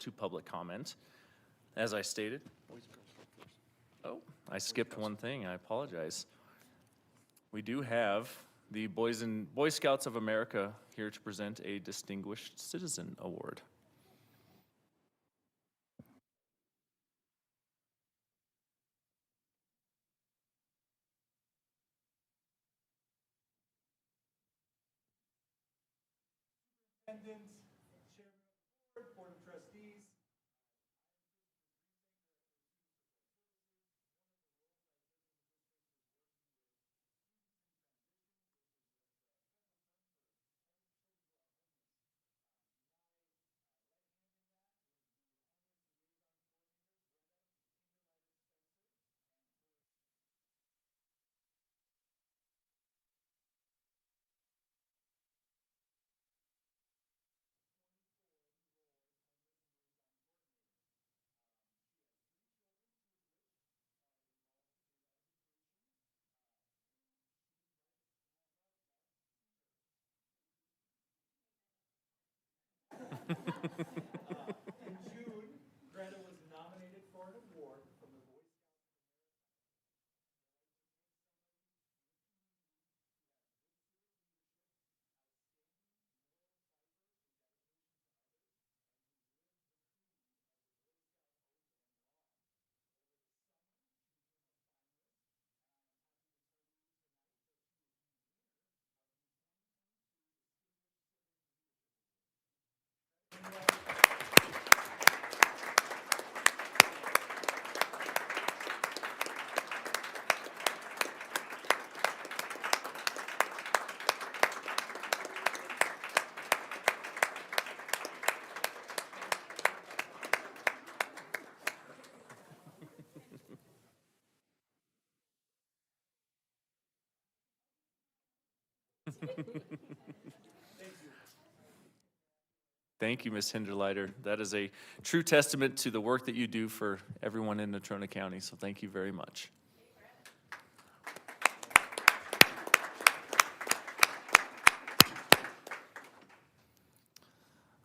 to public comment. As I stated, oh, I skipped one thing, I apologize. We do have the Boy Scouts of America here to present a Distinguished Citizen Award. Superintendent, Chairman of the Board of Trustees. In June, Greta was nominated for an award from the Boy Scouts of Thank you, Ms. Hinderleiter. That is a true testament to the work that you do for everyone in Natrona County, so thank you very much.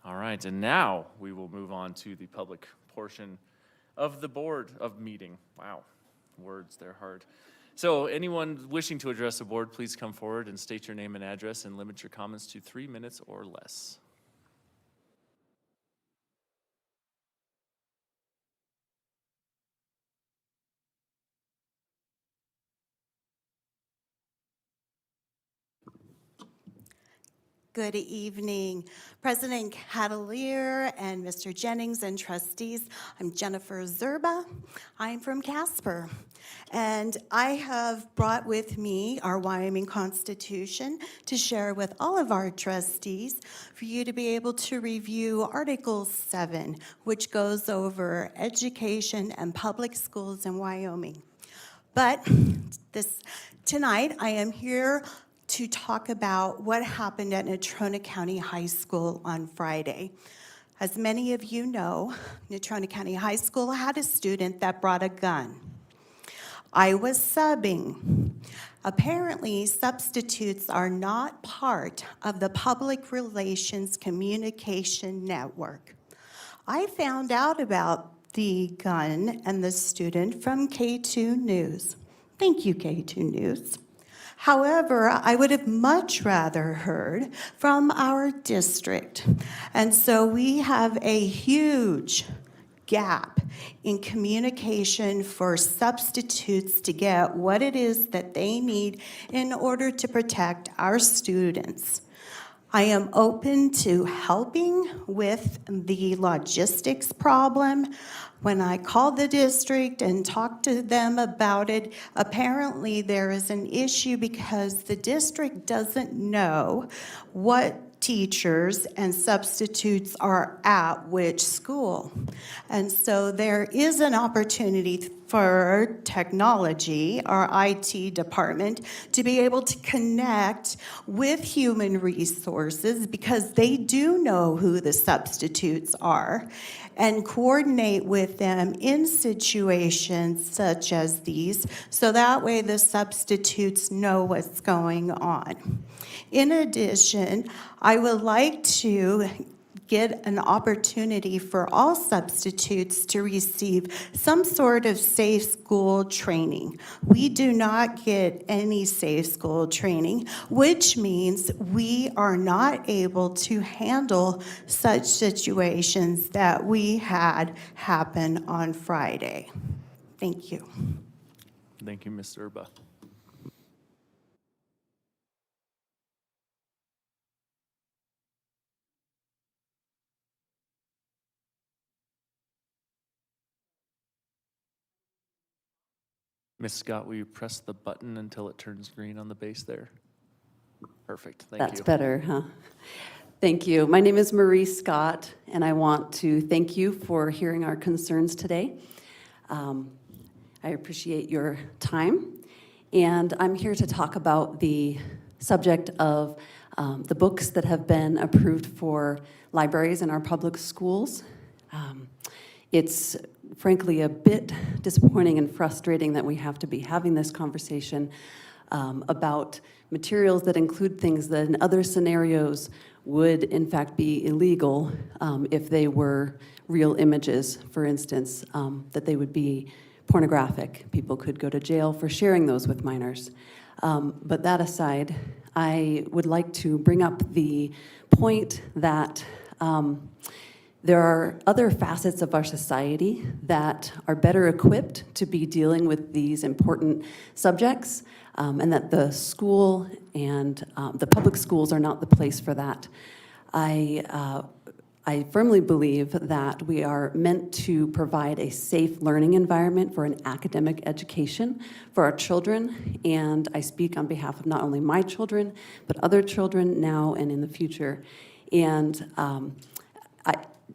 All right, and now we will move on to the public portion of the board of meeting. Wow, words, they're hard. So anyone wishing to address the board, please come forward and state your name and address and limit your comments to 3 minutes or less. Good evening, President Catalier and Mr. Jennings and trustees. I'm Jennifer Zerba. I'm from Casper. And I have brought with me our Wyoming Constitution to share with all of our trustees for you to be able to review Article 7, which goes over education and public schools in Wyoming. But tonight I am here to talk about what happened at Natrona County High School on Friday. As many of you know, Natrona County High School had a student that brought a gun. I was subbing. Apparently, substitutes are not part of the public relations communication network. I found out about the gun and the student from K2 News. Thank you, K2 News. However, I would have much rather heard from our district. And so we have a huge gap in communication for substitutes to get what it is that they need in order to protect our students. I am open to helping with the logistics problem. When I called the district and talked to them about it, apparently there is an issue because the district doesn't know what teachers and substitutes are at which school. And so there is an opportunity for technology, our IT department, to be able to connect with human resources because they do know who the substitutes are and coordinate with them in situations such as these, so that way the substitutes know what's going on. In addition, I would like to get an opportunity for all substitutes to receive some sort of safe school training. We do not get any safe school training, which means we are not able to handle such situations that we had happen on Friday. Thank you. Thank you, Ms. Zerba. Ms. Scott, will you press the button until it turns green on the base there? Perfect, thank you. That's better, huh? Thank you. My name is Marie Scott, and I want to thank you for hearing our concerns today. I appreciate your time, and I'm here to talk about the subject of the books that have been approved for libraries in our public schools. It's frankly a bit disappointing and frustrating that we have to be having this conversation about materials that include things that in other scenarios would in fact be illegal if they were real images, for instance, that they would be pornographic. People could go to jail for sharing those with minors. But that aside, I would like to bring up the point that there are other facets of our society that are better equipped to be dealing with these important subjects, and that the school and the public schools are not the place for that. I firmly believe that we are meant to provide a safe learning environment for an academic education for our children, and I speak on behalf of not only my children, but other children now and in the future. And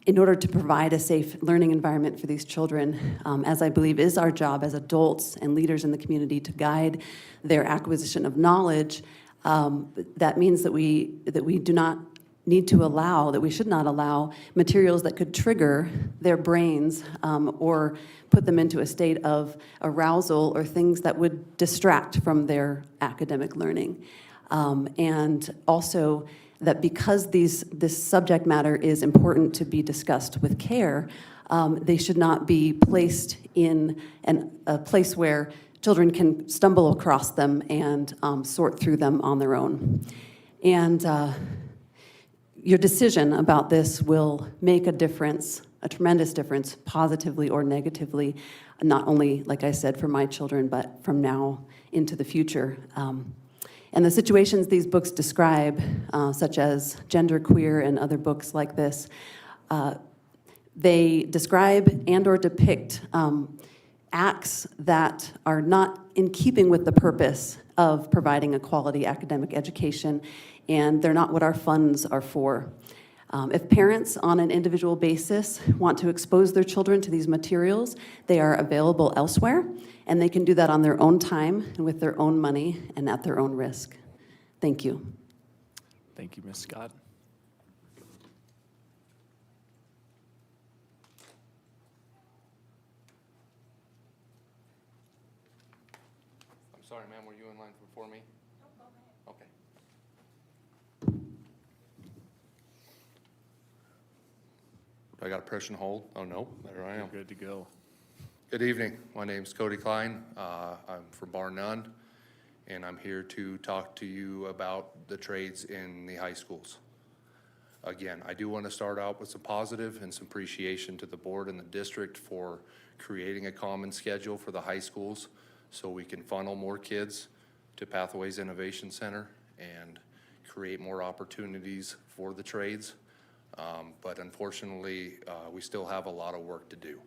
in order to provide a safe learning environment for these children, as I believe is our job as adults and leaders in the community to guide their acquisition of knowledge, that means that we do not need to allow, that we should not allow materials that could trigger their brains or put them into a state of arousal or things that would distract from their academic learning. And also that because this subject matter is important to be discussed with care, they should not be placed in a place where children can stumble across them and sort through them on their own. And your decision about this will make a difference, a tremendous difference, positively or negatively, not only, like I said, for my children, but from now into the future. And the situations these books describe, such as genderqueer and other books like this, they describe and or depict acts that are not in keeping with the purpose of providing a quality academic education, and they're not what our funds are for. If parents on an individual basis want to expose their children to these materials, they are available elsewhere, and they can do that on their own time and with their own money and at their own risk. Thank you. Thank you, Ms. Scott. I'm sorry, ma'am, were you in line before me? Okay. Do I got a person hold? Oh, no, there I am. Good to go. Good evening. My name's Cody Klein. I'm from Bar None, and I'm here to talk to you about the trades in the high schools. Again, I do want to start out with some positive and some appreciation to the board and the district for creating a common schedule for the high schools so we can funnel more kids to Pathways Innovation Center and create more opportunities for the trades. But unfortunately, we still have a lot of work to do.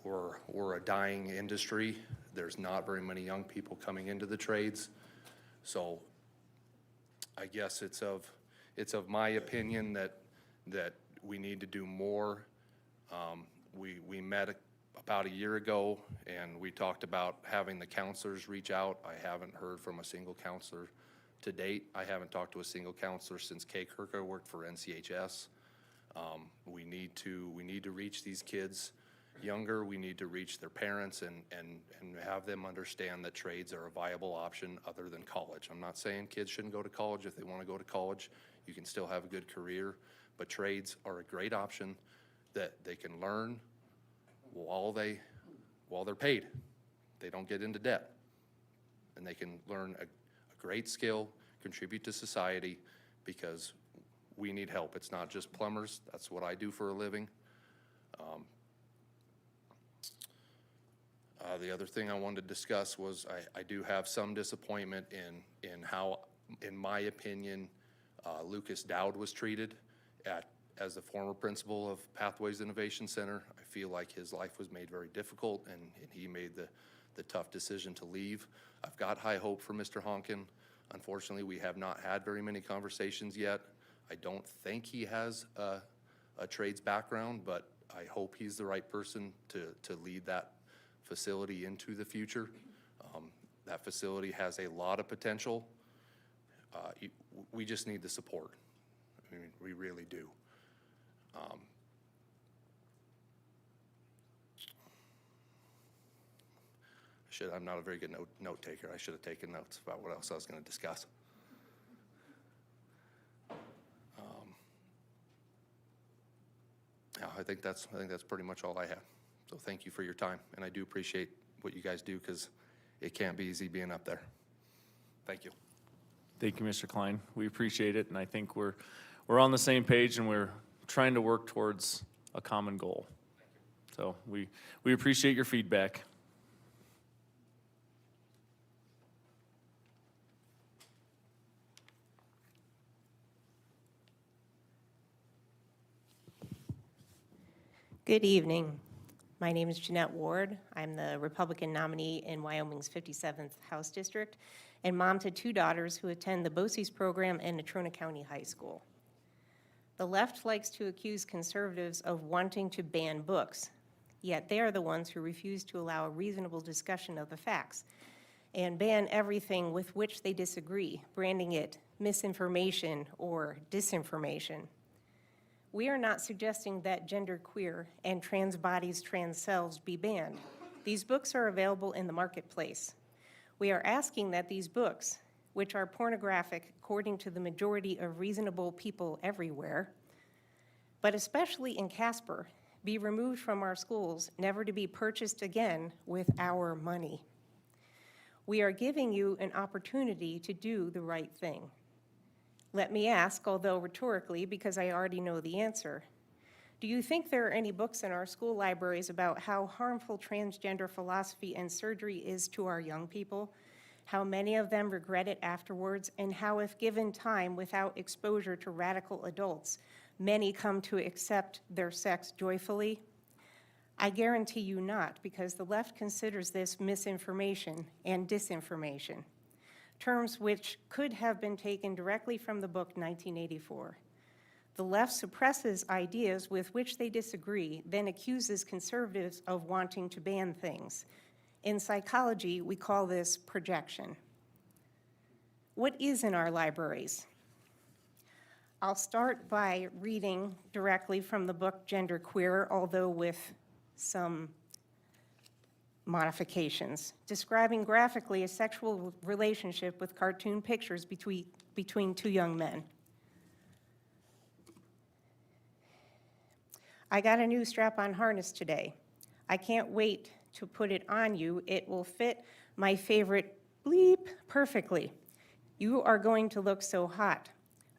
We're a dying industry. There's not very many young people coming into the trades. So I guess it's of my opinion that we need to do more. We met about a year ago and we talked about having the counselors reach out. I haven't heard from a single counselor to date. I haven't talked to a single counselor since Kay Kirka worked for NCHS. We need to reach these kids younger. We need to reach their parents and have them understand that trades are a viable option other than college. I'm not saying kids shouldn't go to college if they want to go to college. You can still have a good career, but trades are a great option that they can learn while they're paid. They don't get into debt. And they can learn a great skill, contribute to society, because we need help. It's not just plumbers. That's what I do for a living. The other thing I wanted to discuss was I do have some disappointment in how, in my opinion, Lucas Dowd was treated as the former principal of Pathways Innovation Center. I feel like his life was made very difficult, and he made the tough decision to leave. I've got high hope for Mr. Honkin. Unfortunately, we have not had very many conversations yet. I don't think he has a trades background, but I hope he's the right person to lead that facility into the future. That facility has a lot of potential. We just need the support. I mean, we really do. I'm not a very good note taker. I should have taken notes about what else I was going to discuss. Yeah, I think that's pretty much all I have. So thank you for your time, and I do appreciate what you guys do, because it can't be easy being up there. Thank you. Thank you, Mr. Klein. We appreciate it, and I think we're on the same page, and we're trying to work towards a common goal. So we appreciate your feedback. Good evening. My name is Jeanette Ward. I'm the Republican nominee in Wyoming's 57th House District and mom to 2 daughters who attend the BOCES program in Natrona County High School. The left likes to accuse conservatives of wanting to ban books, yet they are the ones who refuse to allow a reasonable discussion of the facts and ban everything with which they disagree, branding it misinformation or disinformation. We are not suggesting that genderqueer and trans bodies, trans selves be banned. These books are available in the marketplace. We are asking that these books, which are pornographic according to the majority of reasonable people everywhere, but especially in Casper, be removed from our schools, never to be purchased again with our money. We are giving you an opportunity to do the right thing. Let me ask, although rhetorically, because I already know the answer, do you think there are any books in our school libraries about how harmful transgender philosophy and surgery is to our young people, how many of them regret it afterwards, and how, if given time without exposure to radical adults, many come to accept their sex joyfully? I guarantee you not, because the left considers this misinformation and disinformation, terms which could have been taken directly from the book 1984. The left suppresses ideas with which they disagree, then accuses conservatives of wanting to ban things. In psychology, we call this projection. What is in our libraries? I'll start by reading directly from the book Genderqueer, although with some modifications, describing graphically a sexual relationship with cartoon pictures between 2 young men. I got a new strap-on harness today. I can't wait to put it on you. It will fit my favorite bleep perfectly. You are going to look so hot.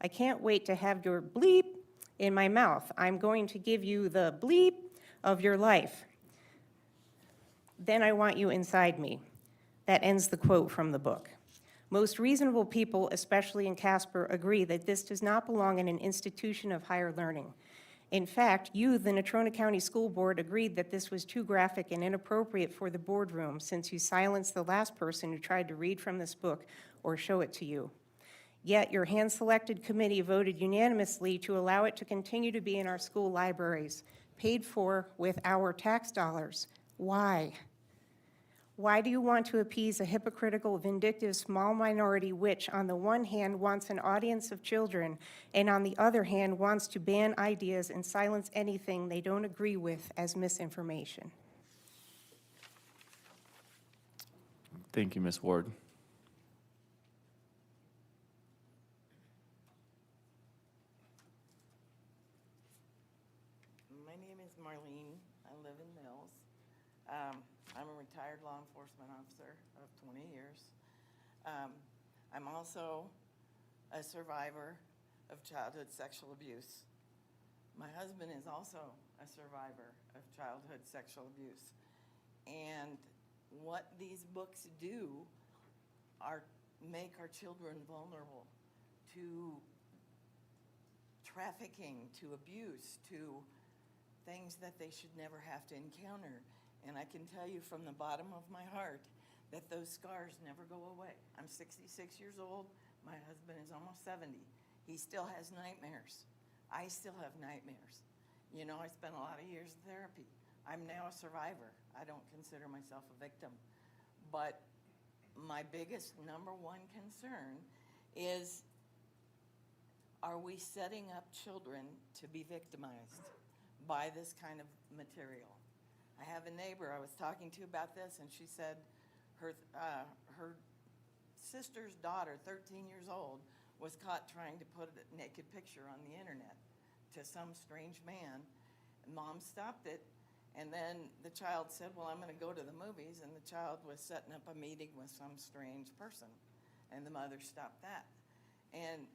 I can't wait to have your bleep in my mouth. I'm going to give you the bleep of your life. Then I want you inside me. That ends the quote from the book. Most reasonable people, especially in Casper, agree that this does not belong in an institution of higher learning. In fact, you, the Natrona County School Board, agreed that this was too graphic and inappropriate for the boardroom, since you silenced the last person who tried to read from this book or show it to you. Yet your hand-selected committee voted unanimously to allow it to continue to be in our school libraries, paid for with our tax dollars. Why? Why do you want to appease a hypocritical, vindictive small minority which, on the one hand, wants an audience of children, and on the other hand, wants to ban ideas and silence anything they don't agree with as misinformation? Thank you, Ms. Ward. Marlene. I live in Mills. I'm a retired law enforcement officer of 20 years. I'm also a survivor of childhood sexual abuse. My husband is also a survivor of childhood sexual abuse. And what these books do are make our children vulnerable to trafficking, to abuse, to things that they should never have to encounter. And I can tell you from the bottom of my heart that those scars never go away. I'm 66 years old. My husband is almost 70. He still has nightmares. I still have nightmares. You know, I spent a lot of years in therapy. I'm now a survivor. I don't consider myself a victim. But my biggest number one concern is, are we setting up children to be victimized by this kind of material? I have a neighbor I was talking to about this, and she said her sister's daughter, 13 years old, was caught trying to put a naked picture on the internet to some strange man. Mom stopped it, and then the child said, well, I'm going to go to the movies, and the child was setting up a meeting with some strange person, and the mother stopped that. And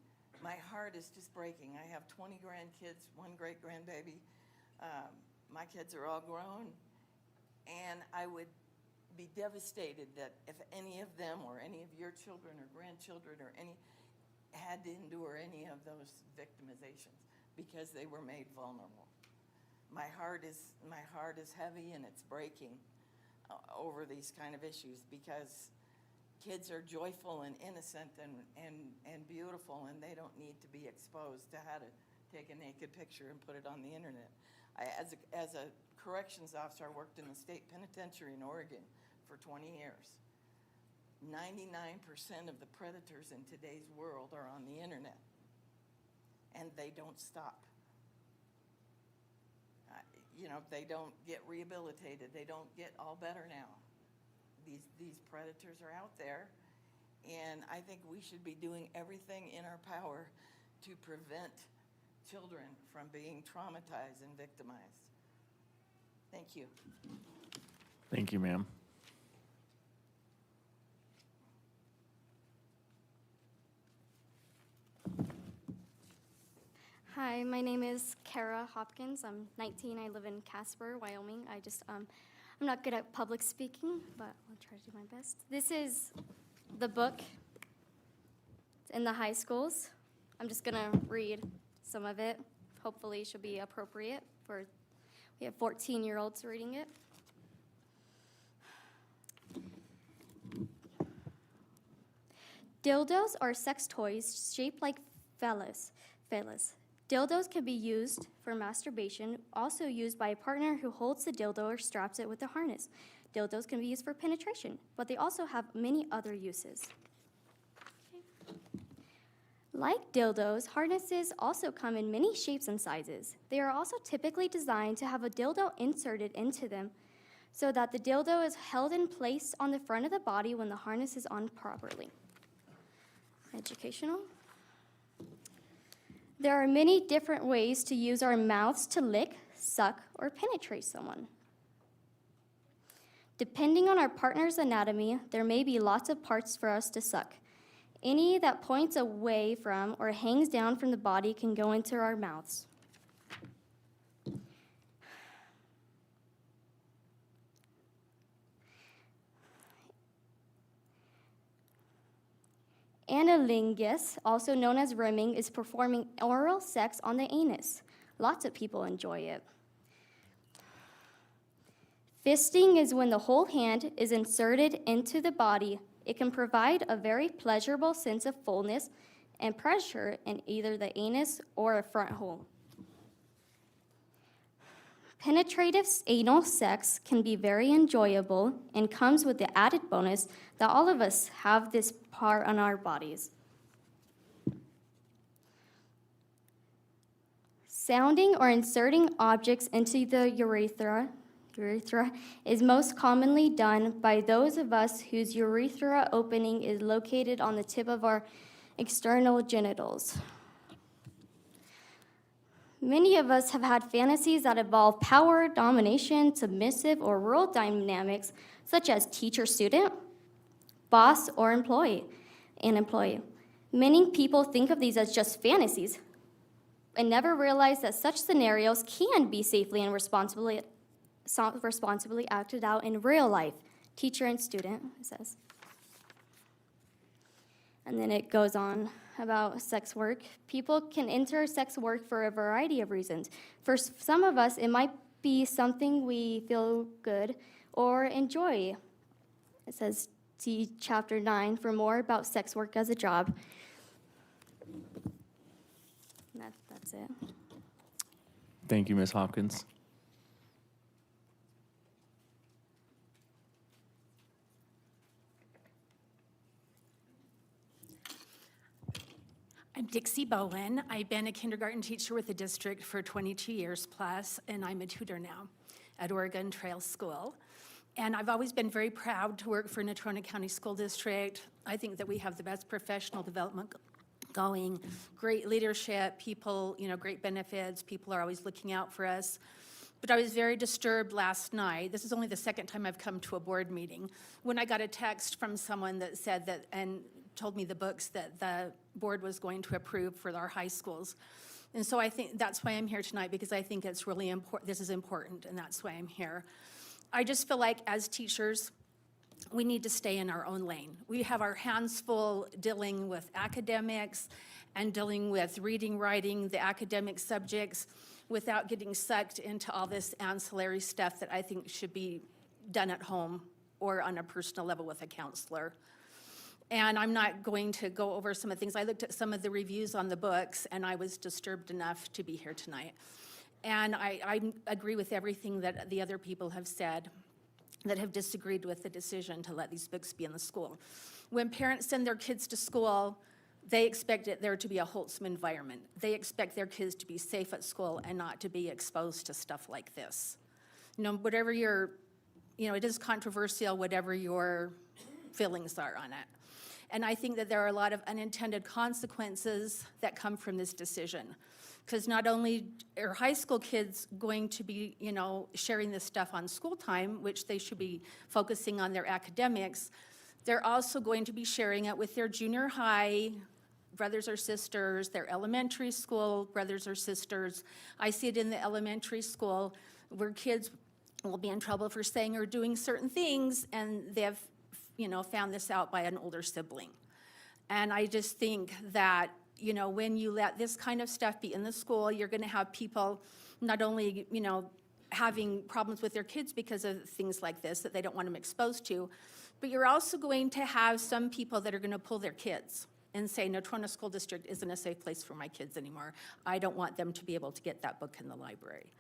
my heart is just breaking. I have 20 grandkids, one great-grandbaby. My kids are all grown, and I would be devastated that if any of them or any of your children or grandchildren or any had to endure any of those victimizations because they were made vulnerable. My heart is heavy and it's breaking over these kind of issues because kids are joyful and innocent and beautiful, and they don't need to be exposed to how to take a naked picture and put it on the internet. As a corrections officer, I worked in the state penitentiary in Oregon for 20 years. 99% of the predators in today's world are on the internet, and they don't stop. You know, they don't get rehabilitated. They don't get all better now. These predators are out there, and I think we should be doing everything in our power to prevent children from being traumatized and victimized. Thank you. Thank you, ma'am. Hi, my name is Kara Hopkins. I'm 19. I live in Casper, Wyoming. I'm not good at public speaking, but I'll try to do my best. This is the book in the high schools. I'm just gonna read some of it. Hopefully it should be appropriate for, we have 14-year-olds reading it. Dildos are sex toys shaped like phallus. Dildos can be used for masturbation, also used by a partner who holds the dildo or straps it with a harness. Dildos can be used for penetration, but they also have many other uses. Okay. Like dildos, harnesses also come in many shapes and sizes. They are also typically designed to have a dildo inserted into them so that the dildo is held in place on the front of the body when the harness is on properly. Educational. There are many different ways to use our mouths to lick, suck, or penetrate someone. Depending on our partner's anatomy, there may be lots of parts for us to suck. Any that points away from or hangs down from the body can go into our mouths. Analingus, also known as rimming, is performing oral sex on the anus. Lots of people enjoy it. Fisting is when the whole hand is inserted into the body. It can provide a very pleasurable sense of fullness and pressure in either the anus or a front hole. Penetrative anal sex can be very enjoyable and comes with the added bonus that all of us have this part on our bodies. Sounding or inserting objects into the urethra is most commonly done by those of us whose urethra opening is located on the tip of our external genitals. Many of us have had fantasies that involve power, domination, submissive, or role dynamics, such as teacher-student, boss, or employee. Many people think of these as just fantasies and never realize that such scenarios can be safely and responsibly acted out in real life. Teacher and student, it says. And then it goes on about sex work. People can enter sex work for a variety of reasons. For some of us, it might be something we feel good or enjoy. It says, see chapter 9 for more about sex work as a job. That's it. Thank you, Ms. Hopkins. I'm Dixie Bowen. I've been a kindergarten teacher with the district for 22 years plus, and I'm a tutor now at Oregon Trail School. And I've always been very proud to work for Natrona County School District. I think that we have the best professional development going, great leadership, people, great benefits. People are always looking out for us. But I was very disturbed last night. This is only the second time I've come to a board meeting, when I got a text from someone that said that, and told me the books that the board was going to approve for our high schools. And so I think that's why I'm here tonight, because I think it's really important. This is important, and that's why I'm here. I just feel like as teachers, we need to stay in our own lane. We have our hands full dealing with academics and dealing with reading, writing, the academic subjects, without getting sucked into all this ancillary stuff that I think should be done at home or on a personal level with a counselor. And I'm not going to go over some of the things. I looked at some of the reviews on the books, and I was disturbed enough to be here tonight. And I agree with everything that the other people have said that have disagreed with the decision to let these books be in the school. When parents send their kids to school, they expect it there to be a wholesome environment. They expect their kids to be safe at school and not to be exposed to stuff like this. Whatever your, it is controversial, whatever your feelings are on it. And I think that there are a lot of unintended consequences that come from this decision. Because not only are high school kids going to be, sharing this stuff on school time, which they should be focusing on their academics, they're also going to be sharing it with their junior high brothers or sisters, their elementary school brothers or sisters. I see it in the elementary school where kids will be in trouble for saying or doing certain things, and they've found this out by an older sibling. And I just think that, when you let this kind of stuff be in the school, you're going to have people not only, having problems with their kids because of things like this that they don't want them exposed to, but you're also going to have some people that are going to pull their kids and say, Natrona School District isn't a safe place for my kids anymore. I don't want them to be able to get that book in the library,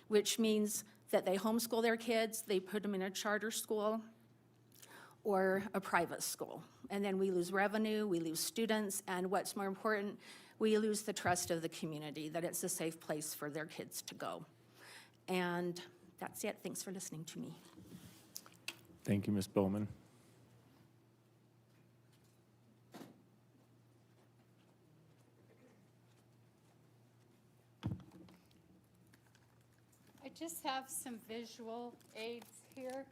which means that they homeschool their kids, they put them in a charter school or a private school. And then we lose revenue, we lose students, and what's more important, we lose the trust of the community that it's a safe place for their kids to go. And that's it. Thanks for listening to me. Thank you, Ms. Bowman. I just have some visual aids here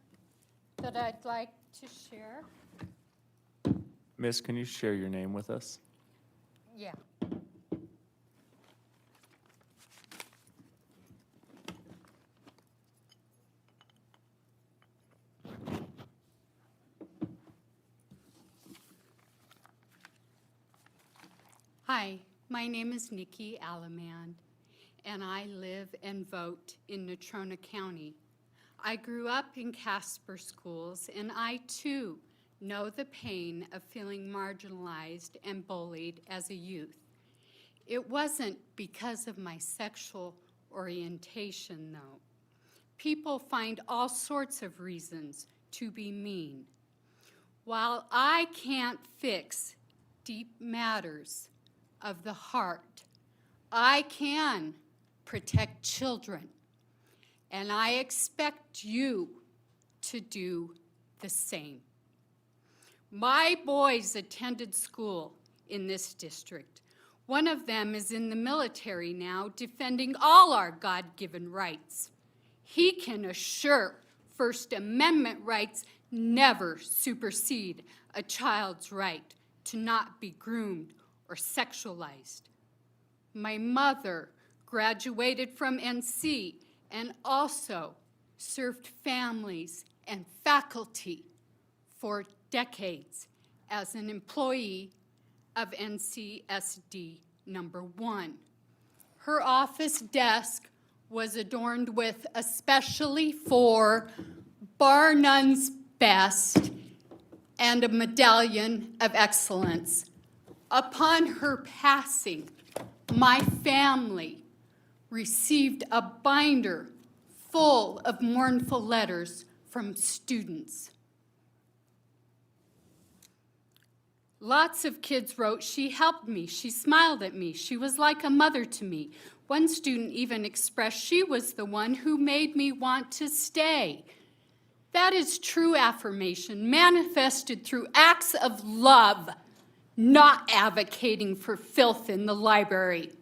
that I'd like to share. Miss, can you share your name with us? Yeah. Hi, my name is Nikki Alamand, and I live and vote in Natrona County. I grew up in Casper schools, and I too know the pain of feeling marginalized and bullied as a youth. It wasn't because of my sexual orientation, though. People find all sorts of reasons to be mean. While I can't fix deep matters of the heart, I can protect children, and I expect you to do the same. My boys attended school in this district One of them is in the military now, defending all our God-given rights. He can assure First Amendment rights never supersede a child's right to not be groomed or sexualized. My mother graduated from NC and also served families and faculty for decades as an employee of NCSD number 1. Her office desk was adorned with especially for bar none's best and a medallion of excellence. Upon her passing, my family received a binder full of mournful letters from students. Lots of kids wrote, "She helped me, she smiled at me, she was like a mother to me." One student even expressed, "She was the one who made me want to stay." That is true affirmation, manifested through acts of love, not advocating for filth in the library.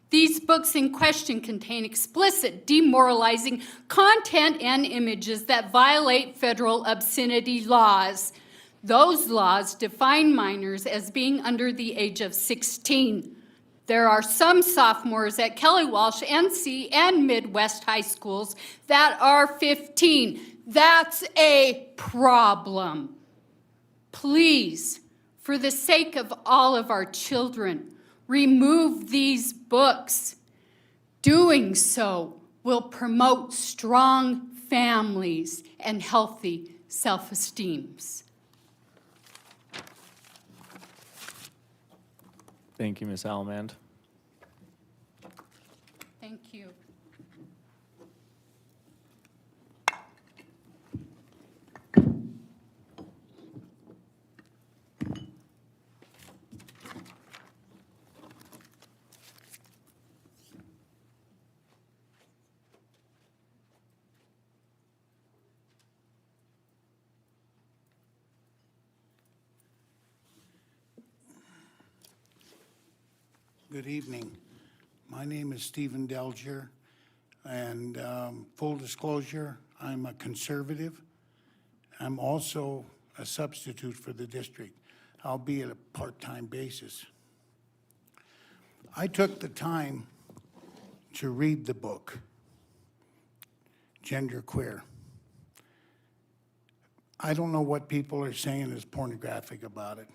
These books in question contain explicit, demoralizing content and images that violate federal obscenity laws. Those laws define minors as being under the age of 16. There are some sophomores at Kelly Walsh, NC, and Midwest high schools that are 15. That's a problem. Please, for the sake of all of our children, remove these books. Doing so will promote strong families and healthy self-esteems. Thank you, Ms. Almand. Thank you. Good evening. My name is Stephen Delger, and full disclosure, I'm a conservative. I'm also a substitute for the district, albeit a part-time basis. I took the time to read the book, Genderqueer. I don't know what people are saying is pornographic about it.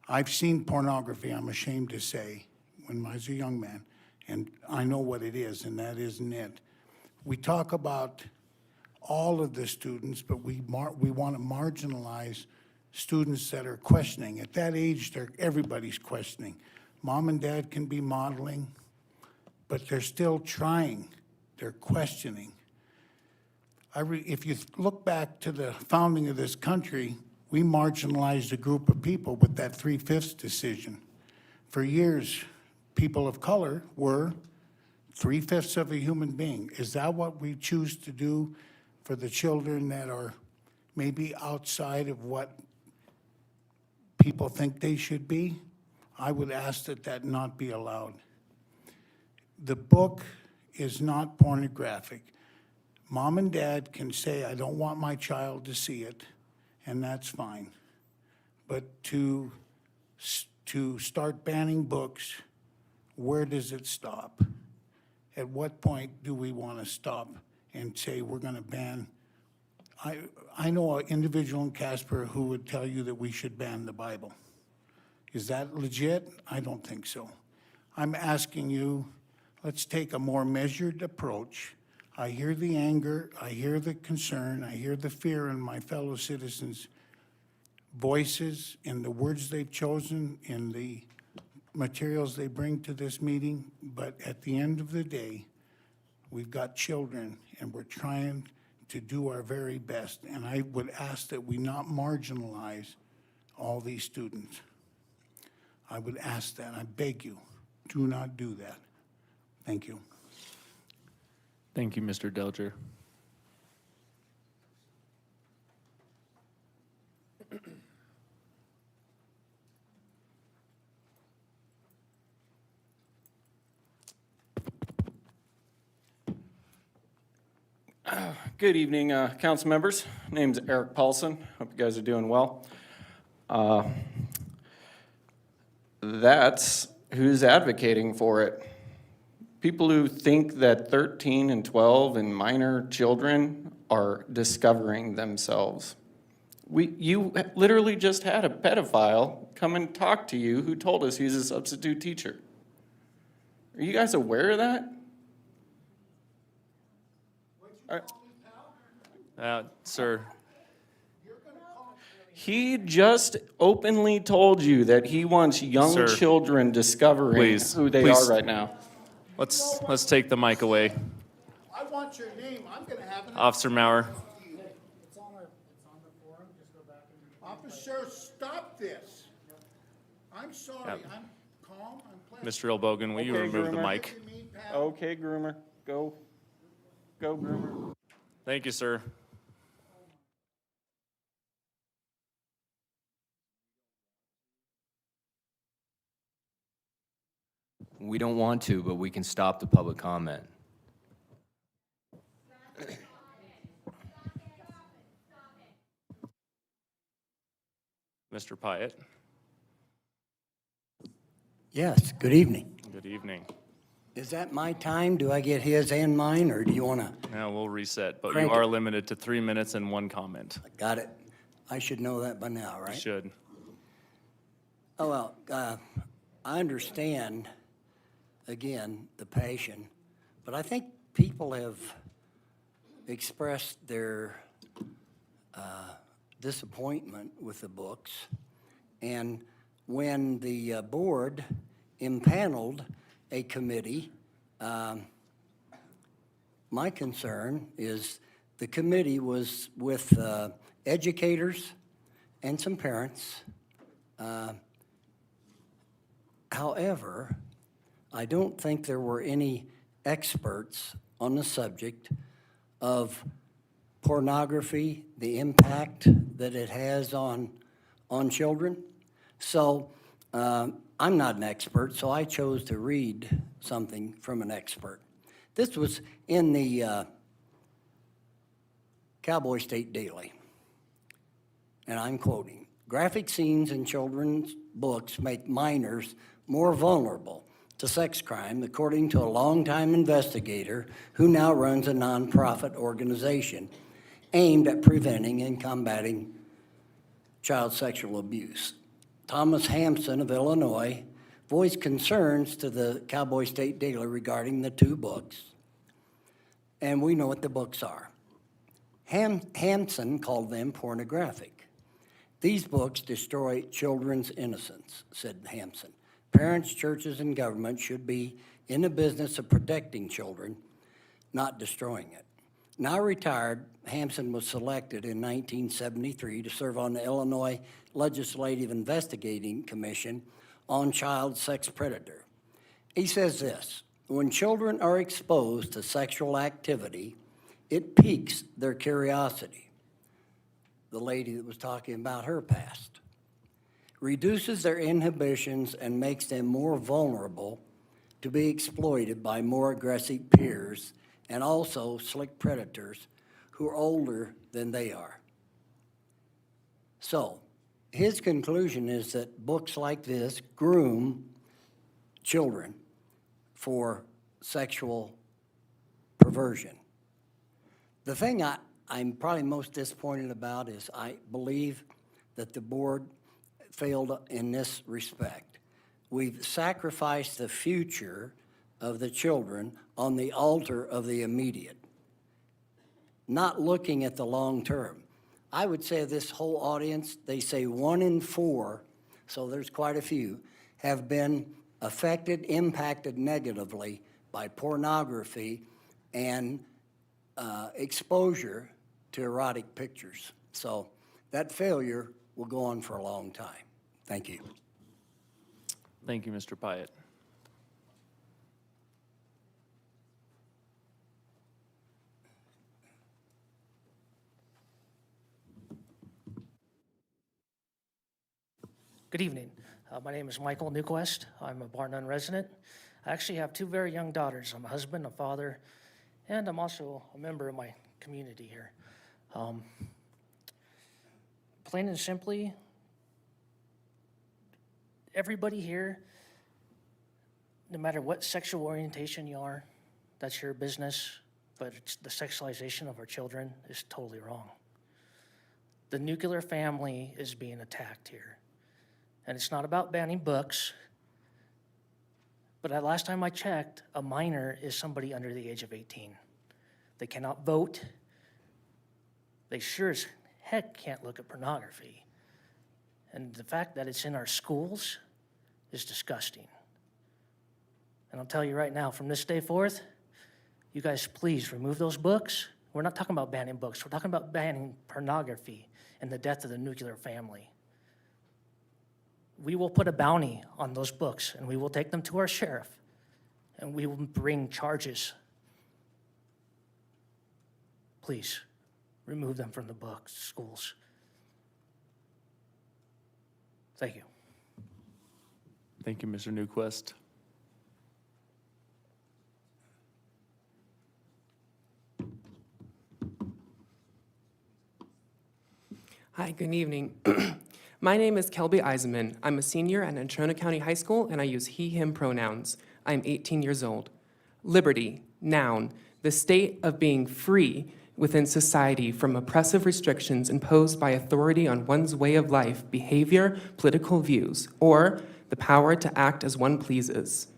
I've seen pornography, I'm ashamed to say, when I was a young man, and I know what it is, and that isn't it. We talk about all of the students, but we want to marginalize students that are questioning. At that age, everybody's questioning. Mom and dad can be modeling, but they're still trying. They're questioning. If you look back to the founding of this country, we marginalized a group of people with that 3/5 decision. For years, people of color were 3/5 of a human being. Is that what we choose to do for the children that are maybe outside of what people think they should be? I would ask that that not be allowed. The book is not pornographic. Mom and dad can say, I don't want my child to see it, and that's fine. But to start banning books, where does it stop? At what point do we want to stop and say we're going to ban? I know an individual in Casper who would tell you that we should ban the Bible. Is that legit? I don't think so. I'm asking you, let's take a more measured approach. I hear the anger, I hear the concern, I hear the fear in my fellow citizens' voices, in the words they've chosen, in the materials they bring to this meeting, but at the end of the day, we've got children and we're trying to do our very best. And I would ask that we not marginalize all these students. I would ask that. I beg you, do not do that. Thank you. Thank you, Mr. Delger. Good evening, council members. Name's Eric Paulson. Hope you guys are doing well. That's who's advocating for it. People who think that 13 and 12 and minor children are discovering themselves. You literally just had a pedophile come and talk to you who told us he's a substitute teacher. Are you guys aware of that? Sir, He just openly told you that he wants young Sir, children discovering please, who they please. are right now. let's take the mic away. I want your name, I'm gonna have an. Officer Maurer. It's on the forum, just go back and. Officer, stop this. I'm sorry, I'm calm, I'm pleasant. Mr. Ilbogen, will you Okay, remove the Groomer. mic? Okay, groomer, go groomer. Thank you, sir. We don't want to, but we can stop the public comment. Mr. Pyatt, Yes, good evening. good evening. Is that my time? Do I get his and mine, or do you want to? Now we'll reset, but you Crank are it. limited to 3 minutes and one comment. Got it. I should know that by now, You right? should. Oh, well, I understand, again, the passion, but I think people have expressed their disappointment with the books. And when the board impaneled a committee, my concern is the committee was with educators and some parents. However, I don't think there were any experts on the subject of pornography, the impact that it has on children. So I'm not an expert, so I chose to read something from an expert. This was in the Cowboy State Daily, and I'm quoting, "Graphic scenes in children's books make minors more vulnerable to sex crime, according to a longtime investigator who now runs a nonprofit organization aimed at preventing and combating child sexual abuse. Thomas Hampson of Illinois voiced concerns to the Cowboy State Daily regarding the two books, and we know what the books are. Hampson called them pornographic. These books destroy children's innocence, said Hampson. Parents, churches, and government should be in the business of protecting children, not destroying it. Now retired, Hampson was selected in 1973 to serve on the Illinois Legislative Investigating Commission on child sex predator. He says this, when children are exposed to sexual activity, it piques their curiosity. The lady that was talking about her past. Reduces their inhibitions and makes them more vulnerable to be exploited by more aggressive peers and also slick predators who are older than they are. So, his conclusion is that books like this groom children for sexual perversion. The thing I'm probably most disappointed about is I believe that the board failed in this respect. We've sacrificed the future of the children on the altar of the immediate, not looking at the long term. I would say this whole audience, they say 1 in 4, so there's quite a few, have been affected, impacted negatively by pornography and exposure to erotic pictures. So that failure will go on for a long time. Thank you. Thank you, Mr. Pyatt. Good evening. My name is Michael Newquist. I'm a Bar None resident. I actually have 2 very young daughters. I'm a husband, a father, and I'm also a member of my community here. Plain and simply, everybody here, no matter what sexual orientation you are, that's your business, but the sexualization of our children is totally wrong. The nuclear family is being attacked here. And it's not about banning books, but last time I checked, a minor is somebody under the age of 18. They cannot vote. They sure as heck can't look at pornography. And the fact that it's in our schools is disgusting. And I'll tell you right now, from this day forth, you guys please remove those books. We're not talking about banning books. We're talking about banning pornography and the death of the nuclear family. We will put a bounty on those books, and we will take them to our sheriff, and we will bring charges. Please, remove them from the books, schools. Thank you. Thank you, Mr. Newquist. Hi, good evening. My name is Kelby Eisenman. I'm a senior at Natrona County High School, and I use he, him pronouns. I'm 18 years old. Liberty, noun, the state of being free within society from oppressive restrictions imposed by authority on one's way of life, behavior, political views, or the power to act as one pleases.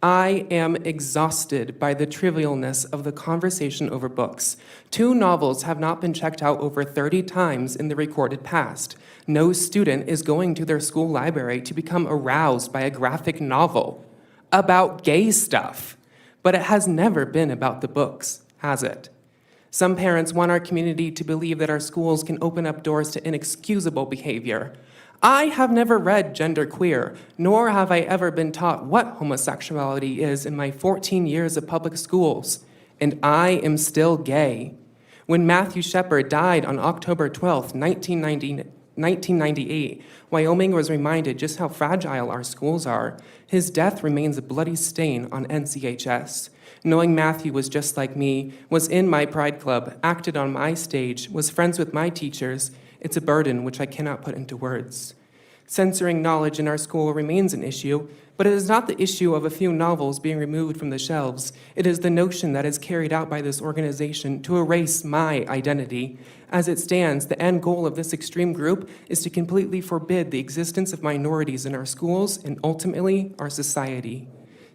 I am exhausted by the trivialness of the conversation over books. 2 novels have not been checked out over 30 times in the recorded past. No student is going to their school library to become aroused by a graphic novel about gay stuff. But it has never been about the books, has it? Some parents want our community to believe that our schools can open up doors to inexcusable behavior. I have never read Genderqueer, nor have I ever been taught what homosexuality is in my 14 years of public schools, and I am still gay. When Matthew Shepard died on October 12, 1998, Wyoming was reminded just how fragile our schools are. His death remains a bloody stain on NCHS. Knowing Matthew was just like me, was in my pride club, acted on my stage, was friends with my teachers, it's a burden which I cannot put into words. Censoring knowledge in our school remains an issue, but it is not the issue of a few novels being removed from the shelves. It is the notion that is carried out by this organization to erase my identity. As it stands, the end goal of this extreme group is to completely forbid the existence of minorities in our schools and ultimately our society.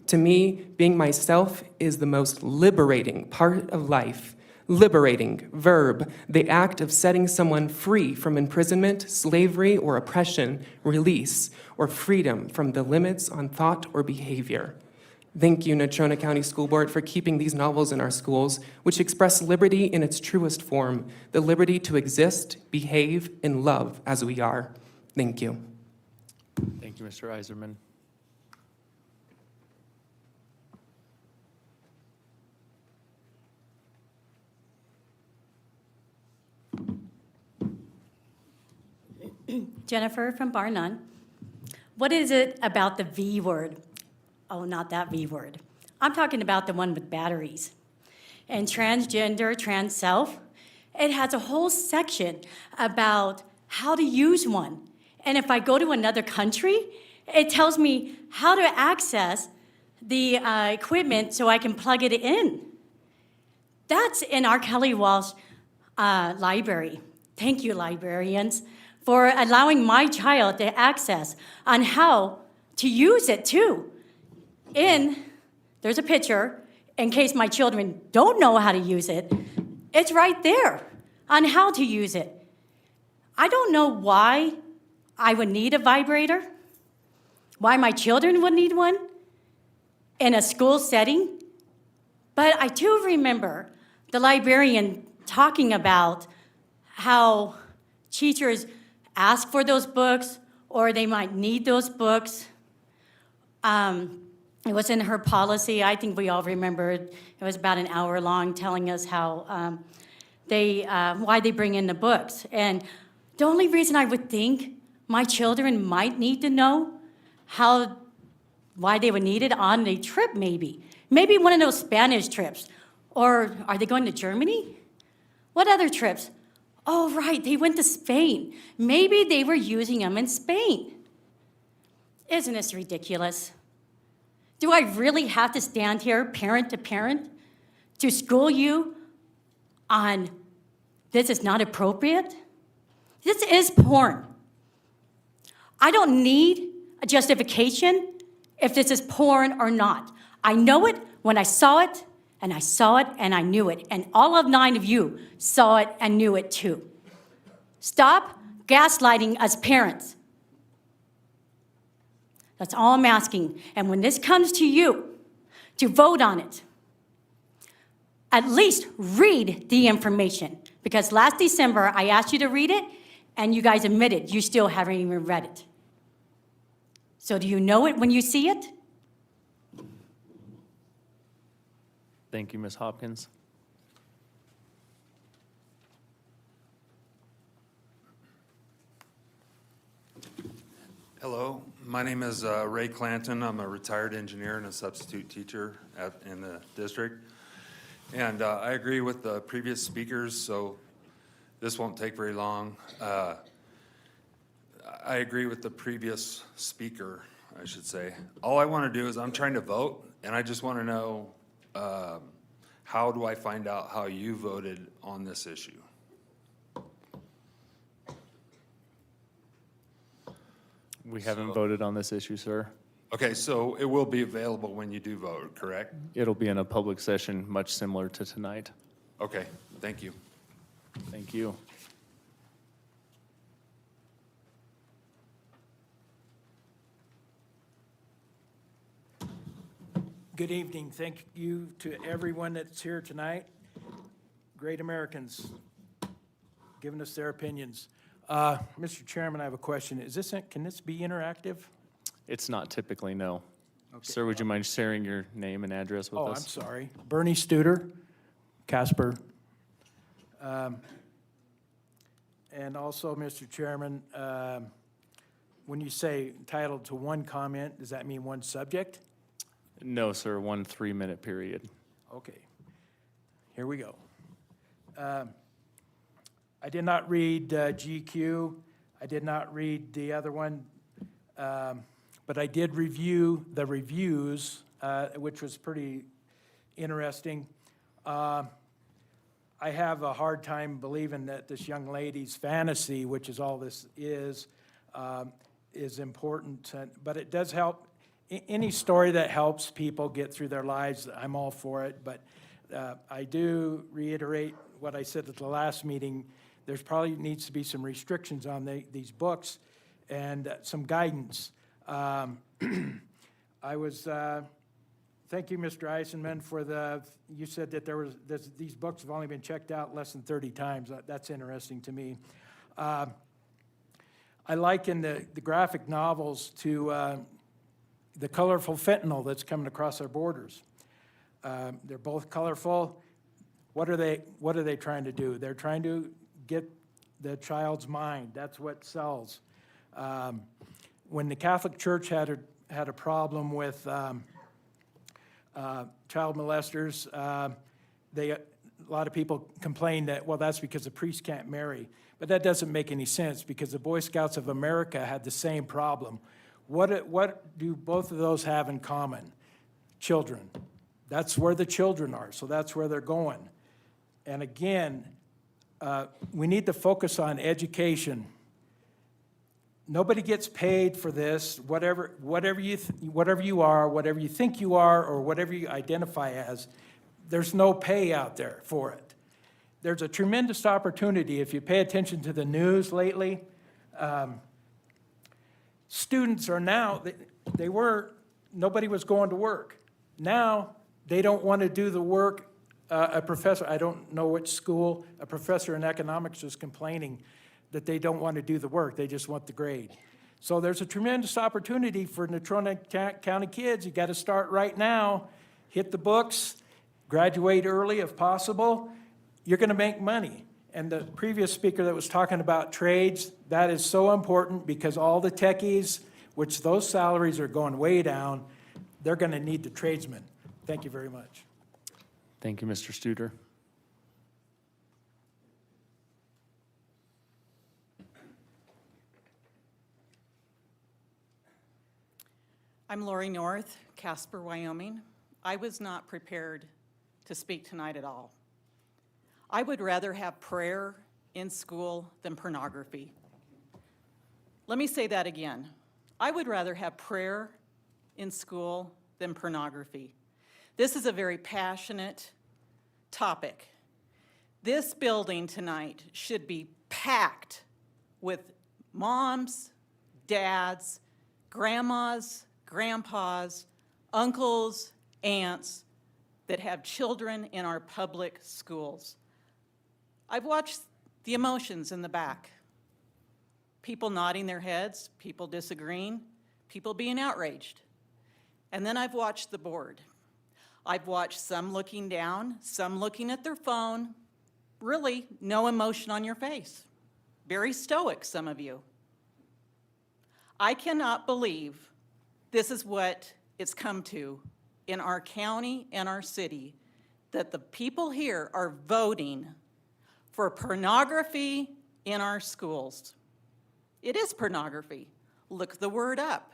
To me, being myself is the most liberating part of life. Liberating, verb, the act of setting someone free from imprisonment, slavery, or oppression, release, or freedom from the limits on thought or behavior. Thank you, Natrona County School Board, for keeping these novels in our schools, which express liberty in its truest form, the liberty to exist, behave, and love as we are. Thank you. Thank you, Mr. Eiserman. Jennifer from Bar None. What is it about the V word? Oh, not that V word. I'm talking about the one with batteries. And transgender, trans self, it has a whole section about how to use one. And if I go to another country, it tells me how to access the equipment so I can plug it in. That's in our Kelly Walsh library. Thank you, librarians, for allowing my child to access on how to use it too. There's a picture, in case my children don't know how to use it, it's right there on how to use it. I don't know why I would need a vibrator, why my children would need one in a school setting, but I do remember the librarian talking about how teachers ask for those books, or they might need those books. It was in her policy. I think we all remembered. It was about an hour long, telling us how why they bring in the books. And the only reason I would think my children might need to know why they would need it on a trip, maybe one of those Spanish trips, or are they going to Germany? What other trips? Oh, right, they went to Spain. Maybe they were using them in Spain. Isn't this ridiculous? Do I really have to stand here, parent to parent, to school you on this is not appropriate? This is porn. I don't need a justification if this is porn or not. I know it when I saw it, and I saw it, and I knew it. And all of 9 of you saw it and knew it too. Stop gaslighting us parents. That's all I'm asking. And when this comes to you, to vote on it, at least read the information. Because last December, I asked you to read it, and you guys admitted you still haven't even read it. So do you know it when you see it? Thank you, Ms. Hopkins. Hello, my name is Ray Clanton. I'm a retired engineer and a substitute teacher in the district. And I agree with the previous speakers, so this won't take very long. I agree with the previous speaker, I should say. All I want to do is I'm trying to vote, and I just want to know how do I find out how you voted on this issue? We haven't voted on this issue, sir. Okay, so it will be available when you do vote, correct? It'll be in a public session, much similar to tonight. Okay, thank you. Thank you. Good evening. Thank you to everyone that's here tonight. Great Americans giving us their opinions. Mr. Chairman, I have a question. Can this be interactive? It's not typically, no. Sir, would you mind sharing your name and address with Oh, us? I'm sorry. Bernie Studer, Casper. And also, Mr. Chairman, when you say entitled to one comment, does that mean one subject? No, sir, 1 3-minute period. Okay, here we go. I did not read GQ. I did not read the other one, but I did review the reviews, which was pretty interesting. I have a hard time believing that this young lady's fantasy, which is all this is important, but it does help. Any story that helps people get through their lives, I'm all for it, but I do reiterate what I said at the last meeting. There's probably needs to be some restrictions on these books and some guidance. I was, thank you, Mr. Eisenman, for you said that these books have only been checked out less than 30 times. That's interesting to me. I liken the graphic novels to the colorful fentanyl that's coming across our borders. They're both colorful. What are they trying to do? They're trying to get the child's mind. That's what sells. When the Catholic Church had a problem with child molesters, a lot of people complained that, well, that's because the priest can't marry. But that doesn't make any sense because the Boy Scouts of America had the same problem. What do both of those have in common? Children. That's where the children are, so that's where they're going. And again, we need to focus on education. Nobody gets paid for this. Whatever you are, whatever you think you are, or whatever you identify as, there's no pay out there for it. There's a tremendous opportunity if you pay attention to the news lately. Students are now, nobody was going to work. Now, they don't want to do the work. A professor, I don't know which school, a professor in economics was complaining that they don't want to do the work, they just want the grade. So there's a tremendous opportunity for Natrona County kids. You got to start right now, hit the books, graduate early if possible. You're going to make money. And the previous speaker that was talking about trades, that is so important because all the techies, which those salaries are going way down, they're going to need the tradesmen. Thank you very much. Thank you, Mr. Studer. I'm Lori North, Casper, Wyoming. I was not prepared to speak tonight at all. I would rather have prayer in school than pornography. Let me say that again. I would rather have prayer in school than pornography. This is a very passionate topic. This building tonight should be packed with moms, dads, grandmas, grandpas, uncles, aunts that have children in our public schools. I've watched the emotions in the back. People nodding their heads, people disagreeing, people being outraged. And then I've watched the board. I've watched some looking down, some looking at their phone, really no emotion on your face. Very stoic, some of you. I cannot believe this is what it's come to in our county and our city, that the people here are voting for pornography in our schools. It is pornography. Look the word up.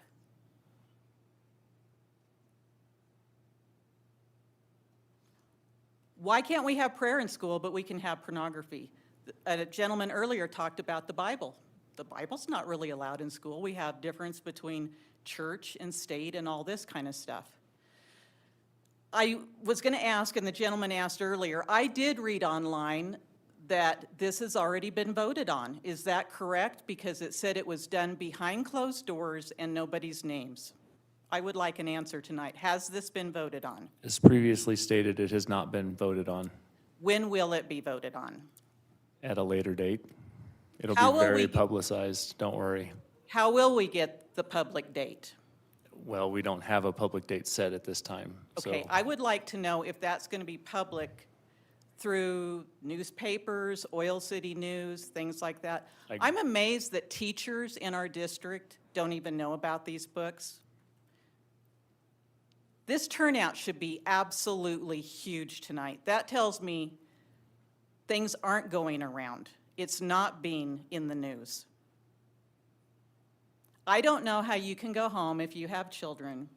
Why can't we have prayer in school, but we can have pornography? A gentleman earlier talked about the Bible. The Bible's not really allowed in school. We have difference between church and state and all this kind of stuff. I was going to ask, and the gentleman asked earlier, I did read online that this has already been voted on. Is that correct? Because it said it was done behind closed doors and nobody's names. I would like an answer tonight. Has this been voted on? As previously stated, it has not been voted on When will it be voted on? at a later date. It'll How be will very we- publicized, don't worry. How will we get the public date? Well, we don't have a public date set at this time, so. Okay, I would like to know if that's going to be public through newspapers, Oil City News, things like that. I'm amazed that teachers in our district don't even know about these books. This turnout should be absolutely huge tonight. That tells me things aren't going around. It's not being in the news. I don't know how you can go home if you have children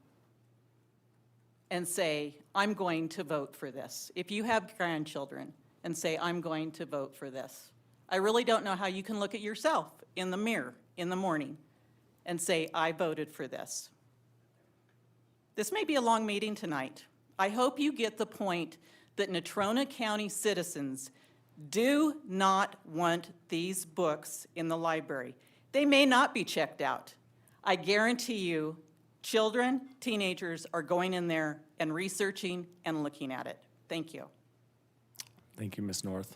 and say, I'm going to vote for this. If you have grandchildren and say, I'm going to vote for this. I really don't know how you can look at yourself in the mirror in the morning and say, I voted for this. This may be a long meeting tonight. I hope you get the point that Natrona County citizens do not want these books in the library. They may not be checked out. I guarantee you, children, teenagers are going in there and researching and looking at it. Thank you. Thank you, Ms. North.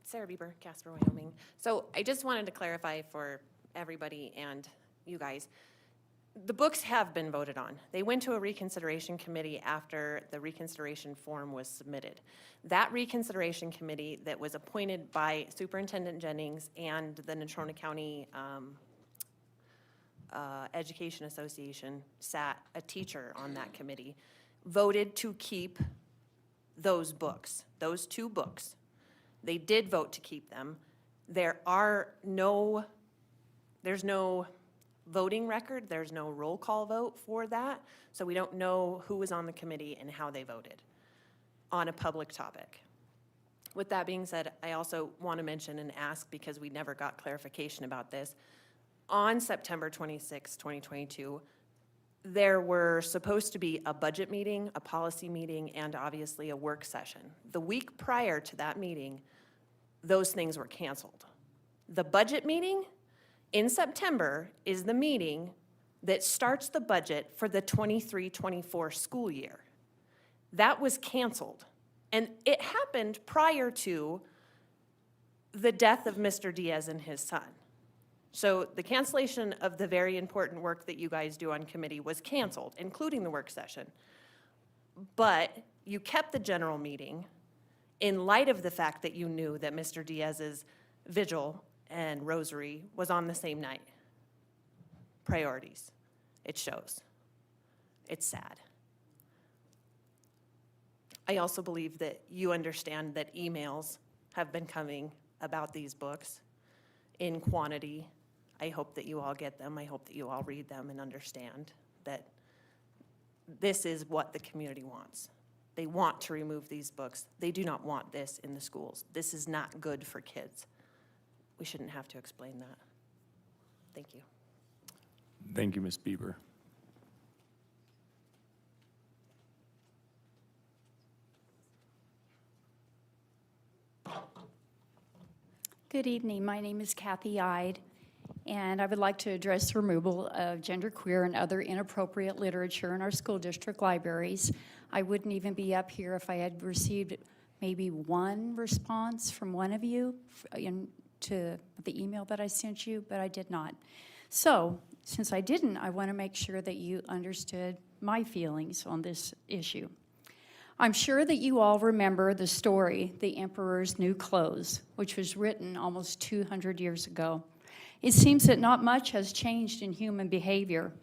Sarah Bieber, Casper, Wyoming. So I just wanted to clarify for everybody and you guys, the books have been voted on. They went to a reconsideration committee after the reconsideration form was submitted. That reconsideration committee that was appointed by Superintendent Jennings and the Natrona County Education Association sat a teacher on that committee, voted to keep those books, those two books. They did vote to keep them. There's no voting record, there's no roll call vote for that, so we don't know who was on the committee and how they voted on a public topic. With that being said, I also want to mention and ask, because we never got clarification about this, on September 26, 2022, there were supposed to be a budget meeting, a policy meeting, and obviously a work session. The week prior to that meeting, those things were canceled. The budget meeting in September is the meeting that starts the budget for the 23-24 school year. That was canceled. And it happened prior to the death of Mr. Diaz and his son. So the cancellation of the very important work that you guys do on committee was canceled, including the work session. But you kept the general meeting in light of the fact that you knew that Mr. Diaz's vigil and rosary was on the same night. Priorities. It shows. It's sad. I also believe that you understand that emails have been coming about these books in quantity. I hope that you all get them. I hope that you all read them and understand that this is what the community wants. They want to remove these books. They do not want this in the schools. This is not good for kids. We shouldn't have to explain that. Thank you. Thank you, Ms. Bieber. Good evening. My name is Kathy Ide, and I would like to address the removal of genderqueer and other inappropriate literature in our school district libraries. I wouldn't even be up here if I had received maybe one response from one of you to the email that I sent you, but I did not. So, since I didn't, I want to make sure that you understood my feelings on this issue. I'm sure that you all remember the story, The Emperor's New Clothes, which was written almost 200 years ago. It seems that not much has changed in human behavior.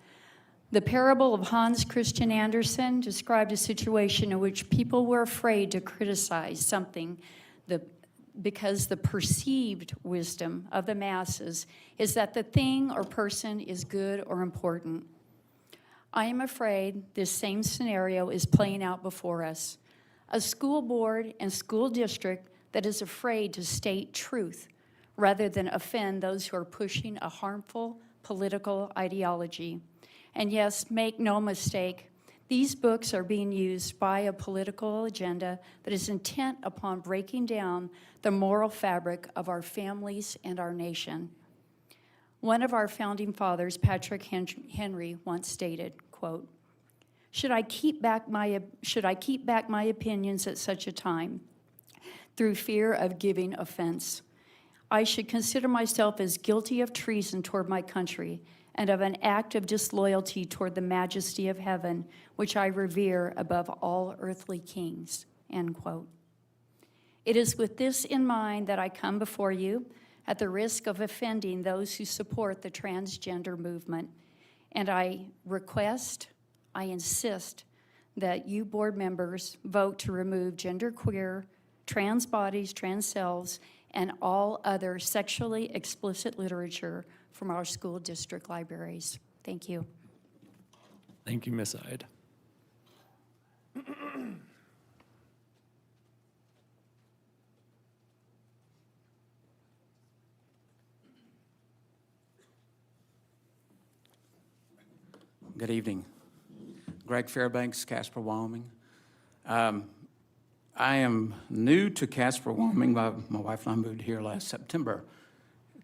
The parable of Hans Christian Andersen described a situation in which people were afraid to criticize something because the perceived wisdom of the masses is that the thing or person is good or important. I am afraid this same scenario is playing out before us. A school board and school district that is afraid to state truth rather than offend those who are pushing a harmful political ideology. And yes, make no mistake, these books are being used by a political agenda that is intent upon breaking down the moral fabric of our families and our nation. One of our founding fathers, Patrick Henry, once stated, quote, should I keep back my opinions at such a time through fear of giving offense? I should consider myself as guilty of treason toward my country and of an act of disloyalty toward the majesty of heaven, which I revere above all earthly kings, end quote. It is with this in mind that I come before you at the risk of offending those who support the transgender movement, and I insist that you board members vote to remove genderqueer, trans bodies, trans selves, and all other sexually explicit literature from our school district libraries. Thank you. Thank you, Ms. Ide. Good evening. Greg Fairbanks, Casper, Wyoming. I am new to Casper, Wyoming. My wife and I moved here last September.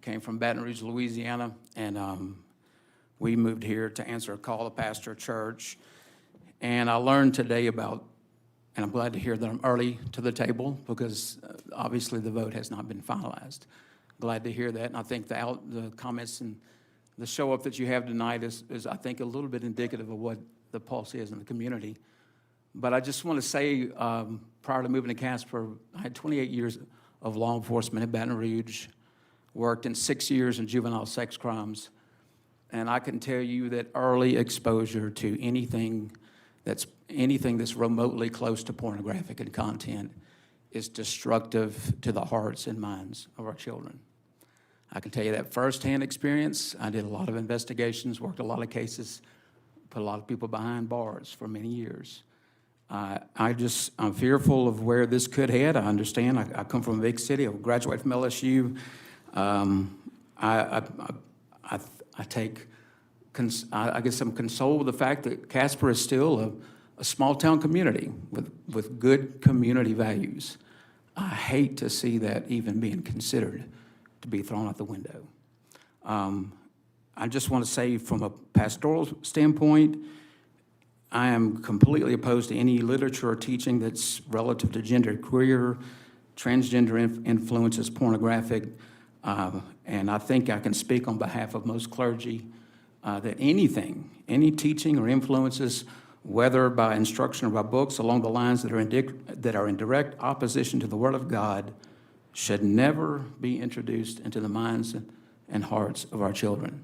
Came from Baton Rouge, Louisiana, and we moved here to answer a call to pastor a church. And I learned today about, and I'm glad to hear that I'm early to the table because obviously the vote has not been finalized. Glad to hear that, and I think the comments and the show up that you have tonight is I think, a little bit indicative of what the pulse is in the community. But I just want to say, prior to moving to Casper, I had 28 years of law enforcement in Baton Rouge, worked in 6 years in juvenile sex crimes, and I can tell you that early exposure to anything that's remotely close to pornographic in content is destructive to the hearts and minds of our children. I can tell you that firsthand experience. I did a lot of investigations, worked a lot of cases, put a lot of people behind bars for many years. I'm fearful of where this could head. I understand. I come from a big city. I graduated from LSU. I guess I'm consoled with the fact that Casper is still a small town community with good community values. I hate to see that even being considered to be thrown out the window. I just want to say from a pastoral standpoint, I am completely opposed to any literature or teaching that's relative to genderqueer, transgender influences, pornographic, and I think I can speak on behalf of most clergy that any teaching or influences, whether by instruction or by books along the lines that are in direct opposition to the Word of God, should never be introduced into the minds and hearts of our children.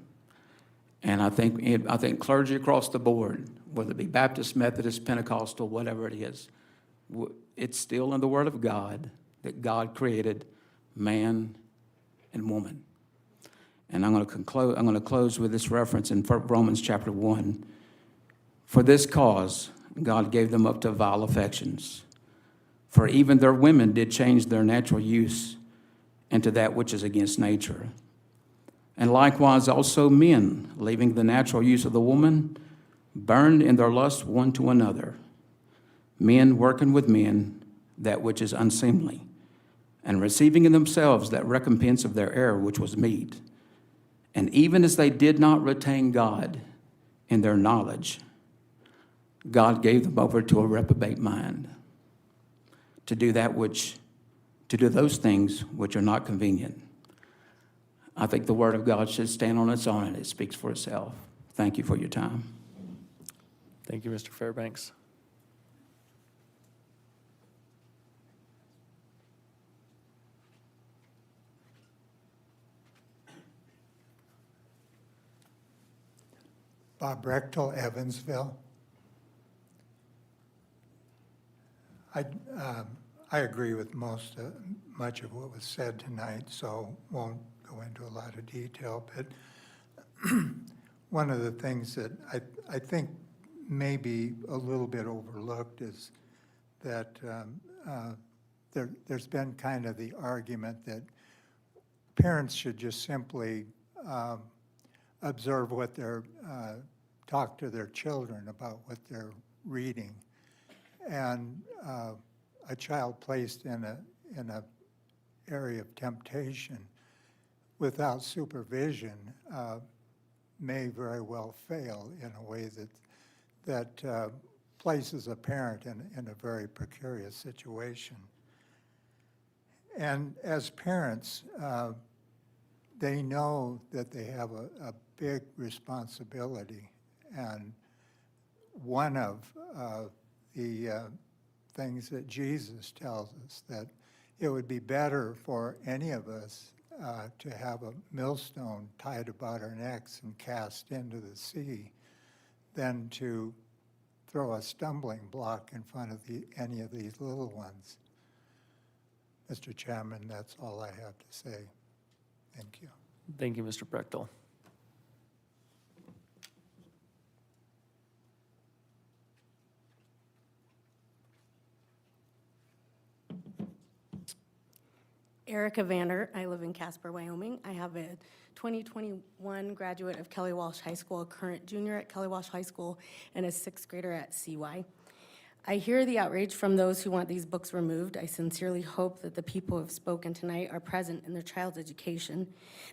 And I think clergy across the board, whether it be Baptist, Methodist, Pentecostal, whatever it is, it's still in the Word of God that God created man and woman. And I'm going to close with this reference in Romans chapter 1. For this cause, God gave them up to vile affections. For even their women did change their natural use into that which is against nature. And likewise also men, leaving the natural use of the woman, burned in their lust one to another. Men working with men that which is unseemly, and receiving in themselves that recompense of their error which was meet. And even as they did not retain God in their knowledge, God gave them over to a reprobate mind, to do those things which are not convenient. I think the word of God should stand on its own, and it speaks for itself. Thank you for your time. Thank you, Mr. Fairbanks. Bob Brechtel, Evansville. I agree with much of what was said tonight, so won't go into a lot of detail. But one of the things that I think may be a little bit overlooked is that there's been kind of the argument that parents should just simply observe what they're, talk to their children about what they're reading. And a child placed in a area of temptation without supervision may very well fail in a way that places a parent in a very precarious situation. And as parents, they know that they have a big responsibility. And one of the things that Jesus tells us, that it would be better for any of us to have a millstone tied about our necks and cast into the sea than to throw a stumbling block in front of any of these little ones. Mr. Chairman, that's all I have to say. Thank you. Thank you, Mr. Brechtel. Erica Vander, I live in Casper, Wyoming. I have a 2021 graduate of Kelly Walsh High School, a current junior at Kelly Walsh High School, and a sixth grader at CY. I hear the outrage from those who want these books removed. I sincerely hope that the people who have spoken tonight are present in their child's education,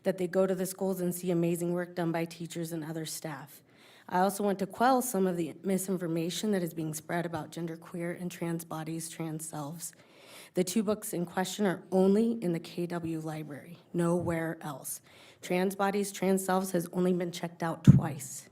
that they go to the schools and see amazing work done by teachers and other staff. I also want to quell some of the misinformation that is being spread about genderqueer and trans bodies, trans selves. The two books in question are only in the KW library, nowhere else. Trans Bodies, Trans Selves has only been checked out twice.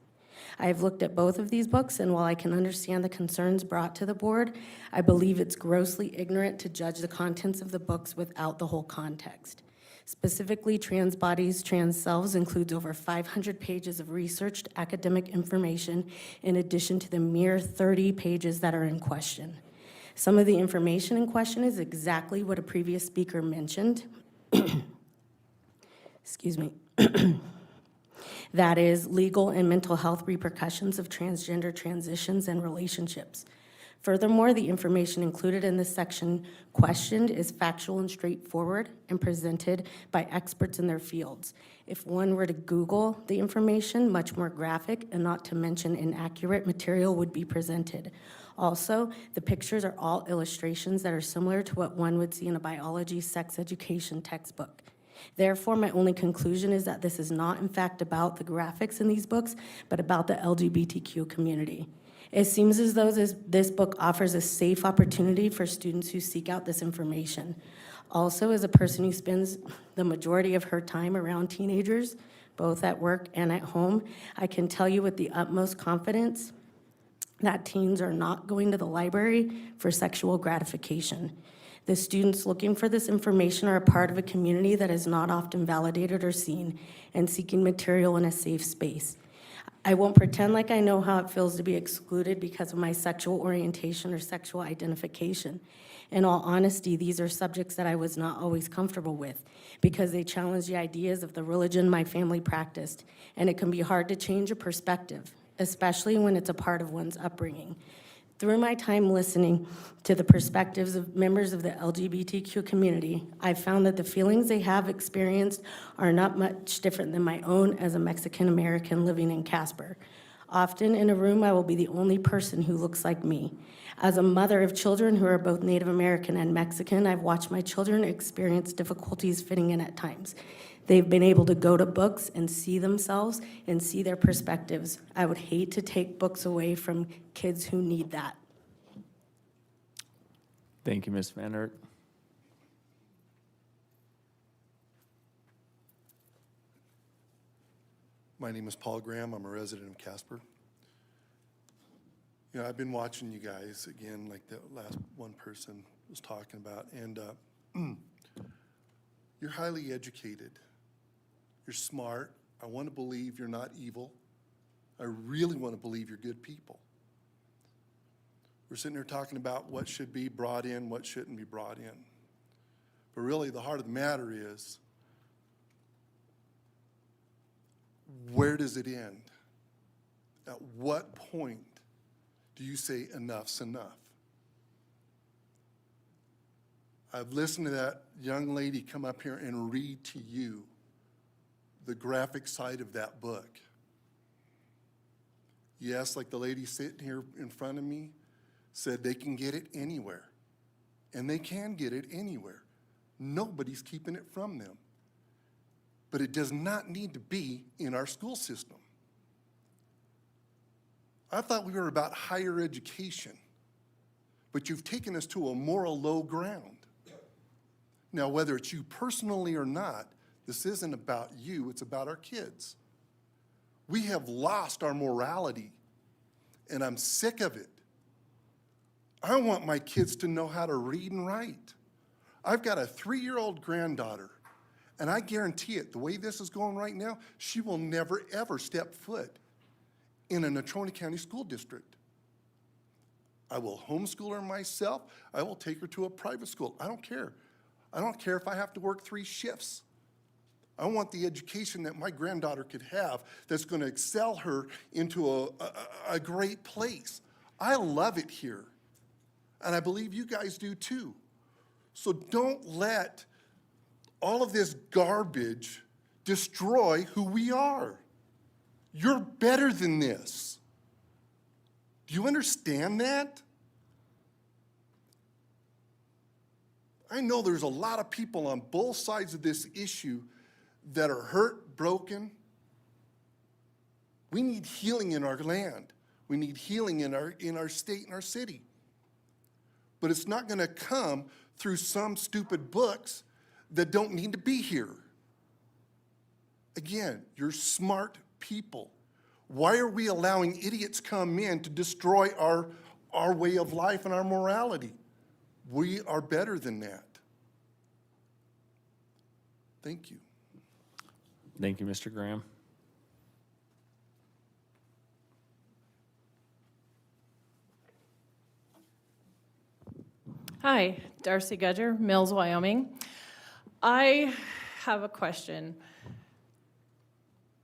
I have looked at both of these books, and while I can understand the concerns brought to the board, I believe it's grossly ignorant to judge the contents of the books without the whole context. Specifically, Trans Bodies, Trans Selves includes over 500 pages of researched academic information in addition to the mere 30 pages that are in question. Some of the information in question is exactly what a previous speaker mentioned. Excuse me. That is legal and mental health repercussions of transgender transitions and relationships. Furthermore, the information included in this section questioned is factual and straightforward and presented by experts in their fields. If one were to Google the information, much more graphic and not to mention inaccurate material would be presented. Also, the pictures are all illustrations that are similar to what one would see in a biology sex education textbook. Therefore, my only conclusion is that this is not, in fact, about the graphics in these books, but about the LGBTQ community. It seems as though this book offers a safe opportunity for students who seek out this information. Also, as a person who spends the majority of her time around teenagers, both at work and at home, I can tell you with the utmost confidence that teens are not going to the library for sexual gratification. The students looking for this information are a part of a community that is not often validated or seen and seeking material in a safe space. I won't pretend like I know how it feels to be excluded because of my sexual orientation or sexual identification. In all honesty, these are subjects that I was not always comfortable with because they challenge the ideas of the religion my family practiced, and it can be hard to change a perspective, especially when it's a part of one's upbringing. Through my time listening to the perspectives of members of the LGBTQ community, I've found that the feelings they have experienced are not much different than my own as a Mexican American living in Casper. Often in a room, I will be the only person who looks like me. As a mother of children who are both Native American and Mexican, I've watched my children experience difficulties fitting in at times. They've been able to go to books and see themselves and see their perspectives. I would hate to take books away from kids who need that. Thank you, Ms. Van Oort. My name is Paul Graham. I'm a resident of Casper. You know, I've been watching you guys, again, like the last one person was talking about, and you're highly educated. You're smart. I want to believe you're not evil. I really want to believe you're good people. We're sitting here talking about what should be brought in, what shouldn't be brought in. But really, the heart of the matter is, where does it end? At what point do you say enough's enough? I've listened to that young lady come up here and read to you the graphic side of that book. Yes, like the lady sitting here in front of me said, they can get it anywhere. And they can get it anywhere. Nobody's keeping it from them. But it does not need to be in our school system. I thought we were about higher education, but you've taken us to a moral low ground. Now, whether it's you personally or not, this isn't about you, it's about our kids. We have lost our morality, and I'm sick of it. I want my kids to know how to read and write. I've got a 3-year-old granddaughter, and I guarantee it, the way this is going right now, she will never, ever step foot in a Natrona County School District. I will homeschool her myself. I will take her to a private school. I don't care. I don't care if I have to work 3 shifts. I want the education that my granddaughter could have that's going to excel her into a great place. I love it here, and I believe you guys do too. So don't let all of this garbage destroy who we are. You're better than this. Do you understand that? I know there's a lot of people on both sides of this issue that are hurt, broken. We need healing in our land. We need healing in our state and our city. But it's not going to come through some stupid books that don't need to be here. Again, you're smart people. Why are we allowing idiots come in to destroy our way of life and our morality? We are better than that. Thank you. Thank you, Mr. Graham. Hi, Darcy Gudger, Mills, Wyoming. I have a question.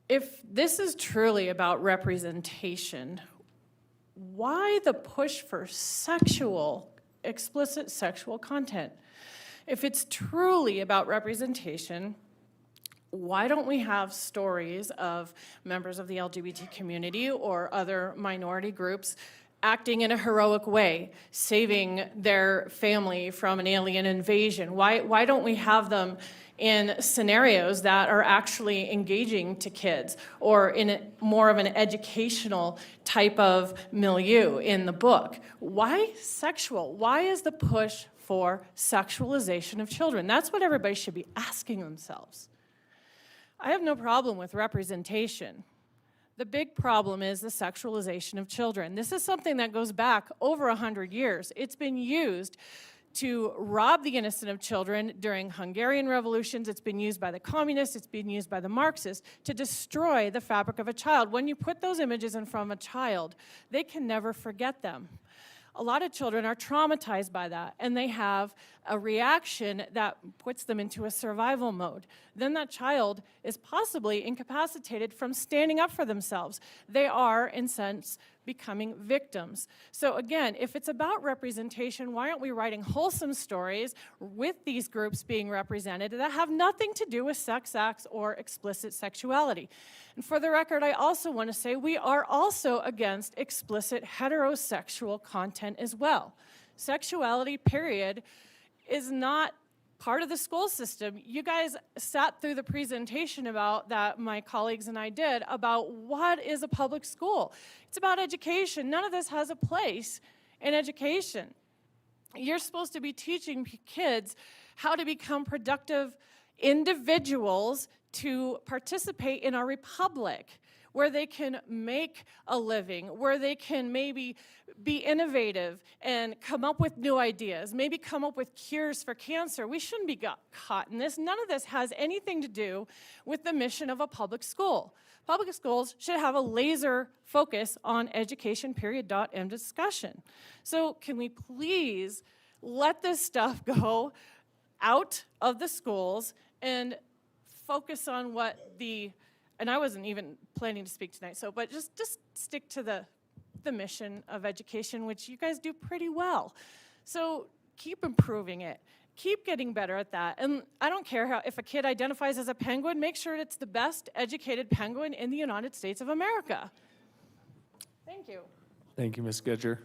If this is truly about representation, why the push for explicit sexual content? If it's truly about representation, why don't we have stories of members of the LGBT community or other minority groups acting in a heroic way, saving their family from an alien invasion? Why don't we have them in scenarios that are actually engaging to kids or in more of an educational type of milieu in the book? Why sexual? Why is the push for sexualization of children? That's what everybody should be asking themselves. I have no problem with representation. The big problem is the sexualization of children. This is something that goes back over 100 years. It's been used to rob the innocent of children during Hungarian revolutions. It's been used by the communists. It's been used by the Marxists to destroy the fabric of a child. When you put those images in front of a child, they can never forget them. A lot of children are traumatized by that, and they have a reaction that puts them into a survival mode. Then that child is possibly incapacitated from standing up for themselves. They are, in a sense, becoming victims. So again, if it's about representation, why aren't we writing wholesome stories with these groups being represented that have nothing to do with sex acts or explicit sexuality? And for the record, I also want to say we are also against explicit heterosexual content as well. Sexuality, period, is not part of the school system. You guys sat through the presentation about that my colleagues and I did about what is a public school. It's about education. None of this has a place in education. You're supposed to be teaching kids how to become productive individuals to participate in our republic, where they can make a living, where they can maybe be innovative and come up with new ideas, maybe come up with cures for cancer. We shouldn't be caught in this. None of this has anything to do with the mission of a public school. Public schools should have a laser focus on education, period, end discussion. So can we please let this stuff go out of the schools and focus on what and I wasn't even planning to speak tonight, but just stick to the mission of education, which you guys do pretty well. So keep improving it. Keep getting better at that. And I don't care if a kid identifies as a penguin, make sure it's the best educated penguin in the United States of America. Thank you. Thank you, Ms. Gudger.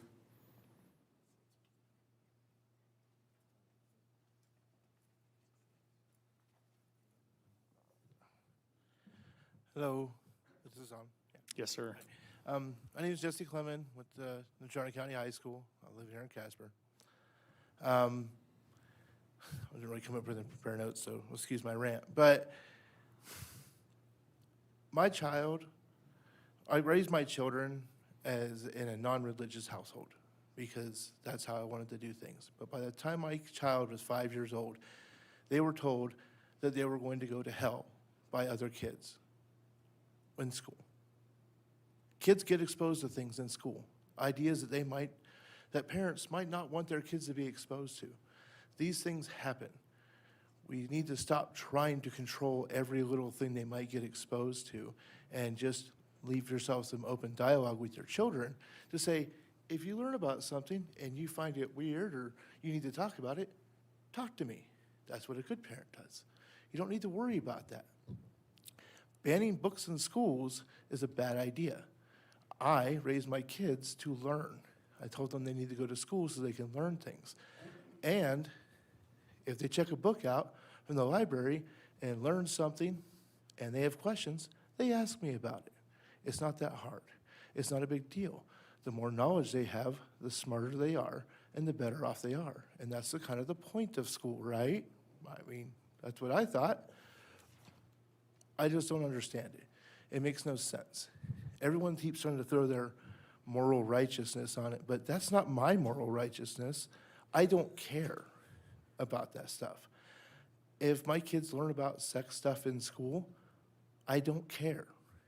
Hello, this is on. Yeah. Yes, sir. My name is Jesse Clement with Natrona County High School. I live here in Casper. I didn't really come up with a prepare notes, so excuse my rant. But I raised my children in a non-religious household because that's how I wanted to do things. But by the time my child was 5 years old, they were told that they were going to go to hell by other kids in school. Kids get exposed to things in school, ideas that parents might not want their kids to be exposed to. These things happen. We need to stop trying to control every little thing they might get exposed to and just leave yourself some open dialogue with your children to say, if you learn about something and you find it weird or you need to talk about it, talk to me. That's what a good parent does. You don't need to worry about that. Banning books in schools is a bad idea. I raised my kids to learn. I told them they need to go to school so they can learn things. And if they check a book out from the library and learn something and they have questions, they ask me about it. It's not that hard. It's not a big deal. The more knowledge they have, the smarter they are and the better off they are. And that's the kind of the point of school, right? I mean, that's what I thought. I just don't understand it. It makes no sense. Everyone keeps trying to throw their moral righteousness on it, but that's not my moral righteousness. I don't care about that stuff. If my kids learn about sex stuff in school, I don't care.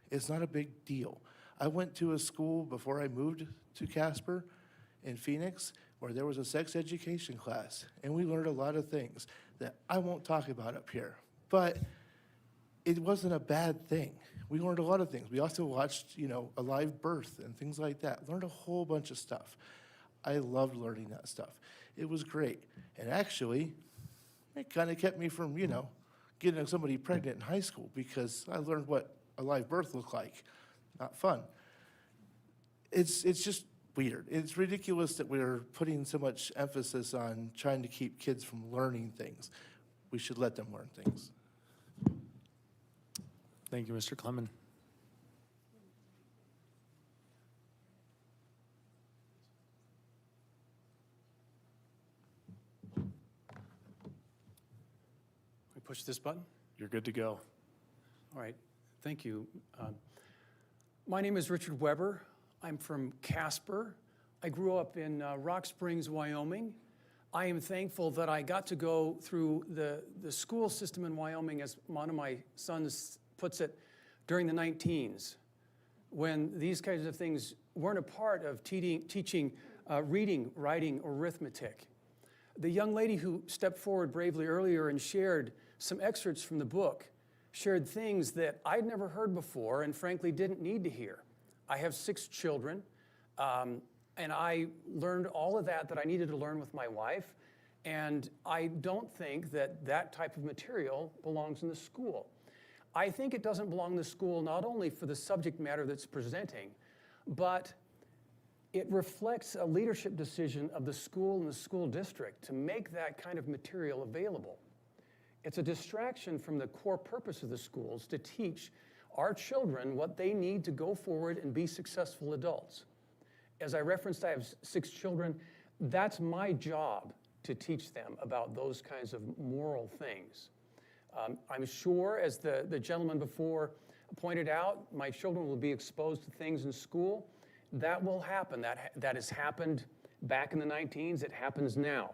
It's not a big deal. I went to a school before I moved to Casper in Phoenix where there was a sex education class, and we learned a lot of things that I won't talk about up here. But it wasn't a bad thing. We learned a lot of things. We also watched, a live birth and things like that. Learned a whole bunch of stuff. I loved learning that stuff. It was great. And actually, it kind of kept me from, getting somebody pregnant in high school because I learned what a live birth looked like. Not fun. It's just weird. It's ridiculous that we're putting so much emphasis on trying to keep kids from learning things. We should let them learn things. Thank you, Mr. Clement. We push this button? You're good to go. All right, thank you. My name is Richard Weber. I'm from Casper. I grew up in Rock Springs, Wyoming. I am thankful that I got to go through the school system in Wyoming, as one of my sons puts it, during the 19s, when these kinds of things weren't a part of teaching reading, writing, or arithmetic. The young lady who stepped forward bravely earlier and shared some excerpts from the book shared things that I'd never heard before and frankly didn't need to hear. I have 6 children, and I learned all of that I needed to learn with my wife, and I don't think that that type of material belongs in the school. I think it doesn't belong in the school not only for the subject matter that's presenting, but it reflects a leadership decision of the school and the school district to make that kind of material available. It's a distraction from the core purpose of the schools to teach our children what they need to go forward and be successful adults. As I referenced, I have 6 children. That's my job to teach them about those kinds of moral things. I'm sure, as the gentleman before pointed out, my children will be exposed to things in school. That will happen. That has happened back in the 19s. It happens now.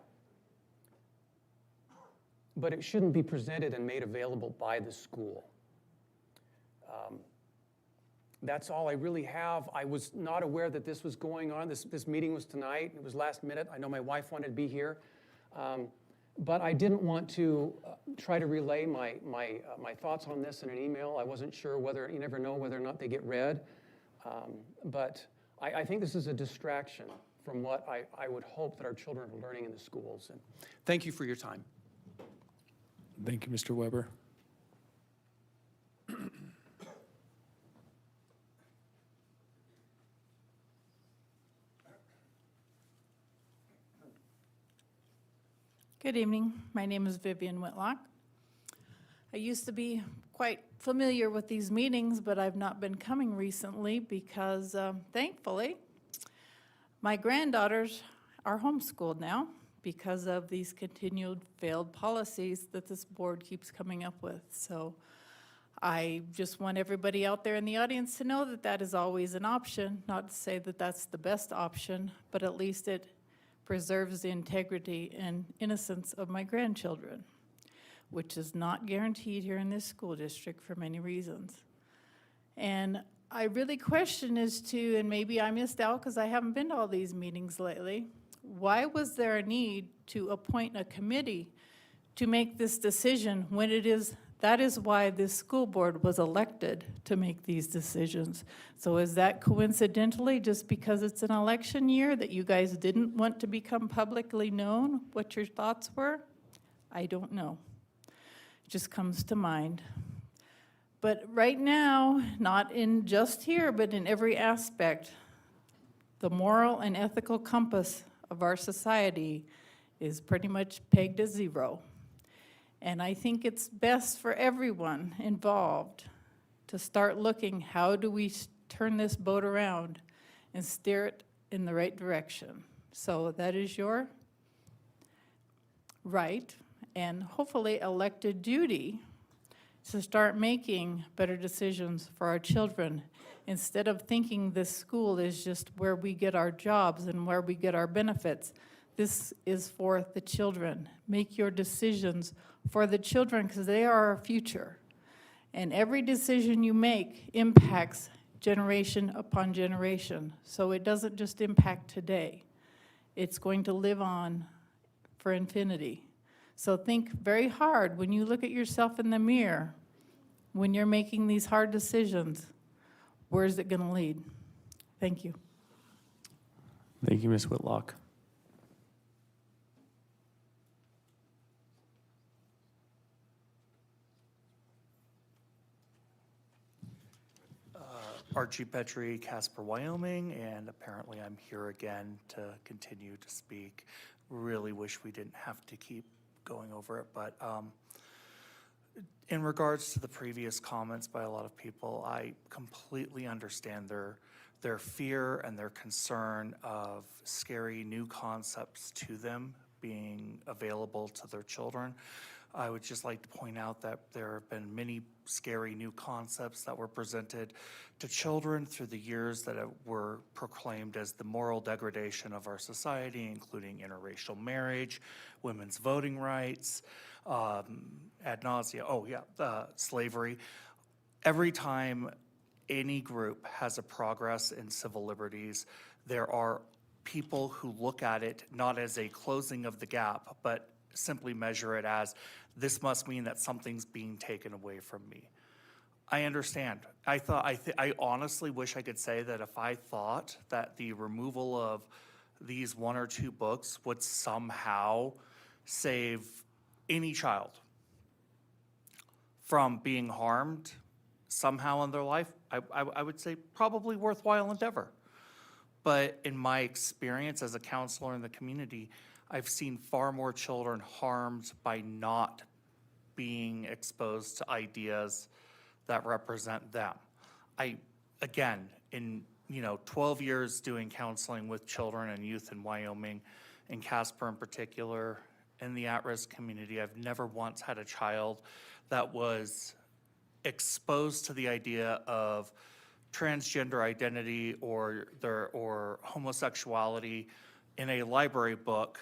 But it shouldn't be presented and made available by the school. That's all I really have. I was not aware that this was going on. This meeting was tonight. It was last minute. I know my wife wanted to be here. But I didn't want to try to relay my thoughts on this in an email. I wasn't sure whether, you never know whether or not they get read. But I think this is a distraction from what I would hope that our children are learning in the schools. And thank you for your time. Thank you, Mr. Weber. Good evening. My name is Vivian Whitlock. I used to be quite familiar with these meetings, but I've not been coming recently because, thankfully, my granddaughters are homeschooled now because of these continued failed policies that this board keeps coming up with. So I just want everybody out there in the audience to know that that is always an option, not to say that that's the best option, but at least it preserves the integrity and innocence of my grandchildren, which is not guaranteed here in this school district for many reasons. And I really question as to, and maybe I missed out because I haven't been to all these meetings lately, why was there a need to appoint a committee to make this decision when that is why this school board was elected to make these decisions. So is that coincidentally just because it's an election year that you guys didn't want to become publicly known what your thoughts were? I don't know. It just comes to mind. But right now, not in just here, but in every aspect, the moral and ethical compass of our society is pretty much pegged to 0. And I think it's best for everyone involved to start looking, how do we turn this boat around and steer it in the right direction? So that is your right and hopefully elected duty to start making better decisions for our children instead of thinking this school is just where we get our jobs and where we get our benefits. This is for the children. Make your decisions for the children because they are our future. And every decision you make impacts generation upon generation. So it doesn't just impact today. It's going to live on for infinity. So think very hard when you look at yourself in the mirror, when you're making these hard decisions, where is it going to lead? Thank you. Thank you, Ms. Whitlock. Archie Petrie, Casper, Wyoming, and apparently I'm here again to continue to speak. Really wish we didn't have to keep going over it, but in regards to the previous comments by a lot of people, I completely understand their fear and their concern of scary new concepts to them being available to their children. I would just like to point out that there have been many scary new concepts that were presented to children through the years that were proclaimed as the moral degradation of our society, including interracial marriage, women's voting rights, ad nauseam, slavery. Every time any group has a progress in civil liberties, there are people who look at it not as a closing of the gap, but simply measure it as, this must mean that something's being taken away from me. I understand. I honestly wish I could say that if I thought that the removal of these 1 or 2 books would somehow save any child from being harmed somehow in their life, I would say probably worthwhile endeavor. But in my experience as a counselor in the community, I've seen far more children harmed by not being exposed to ideas that represent them. Again, in 12 years doing counseling with children and youth in Wyoming, in Casper in particular, in the at-risk community, I've never once had a child that was exposed to the idea of transgender identity or homosexuality in a library book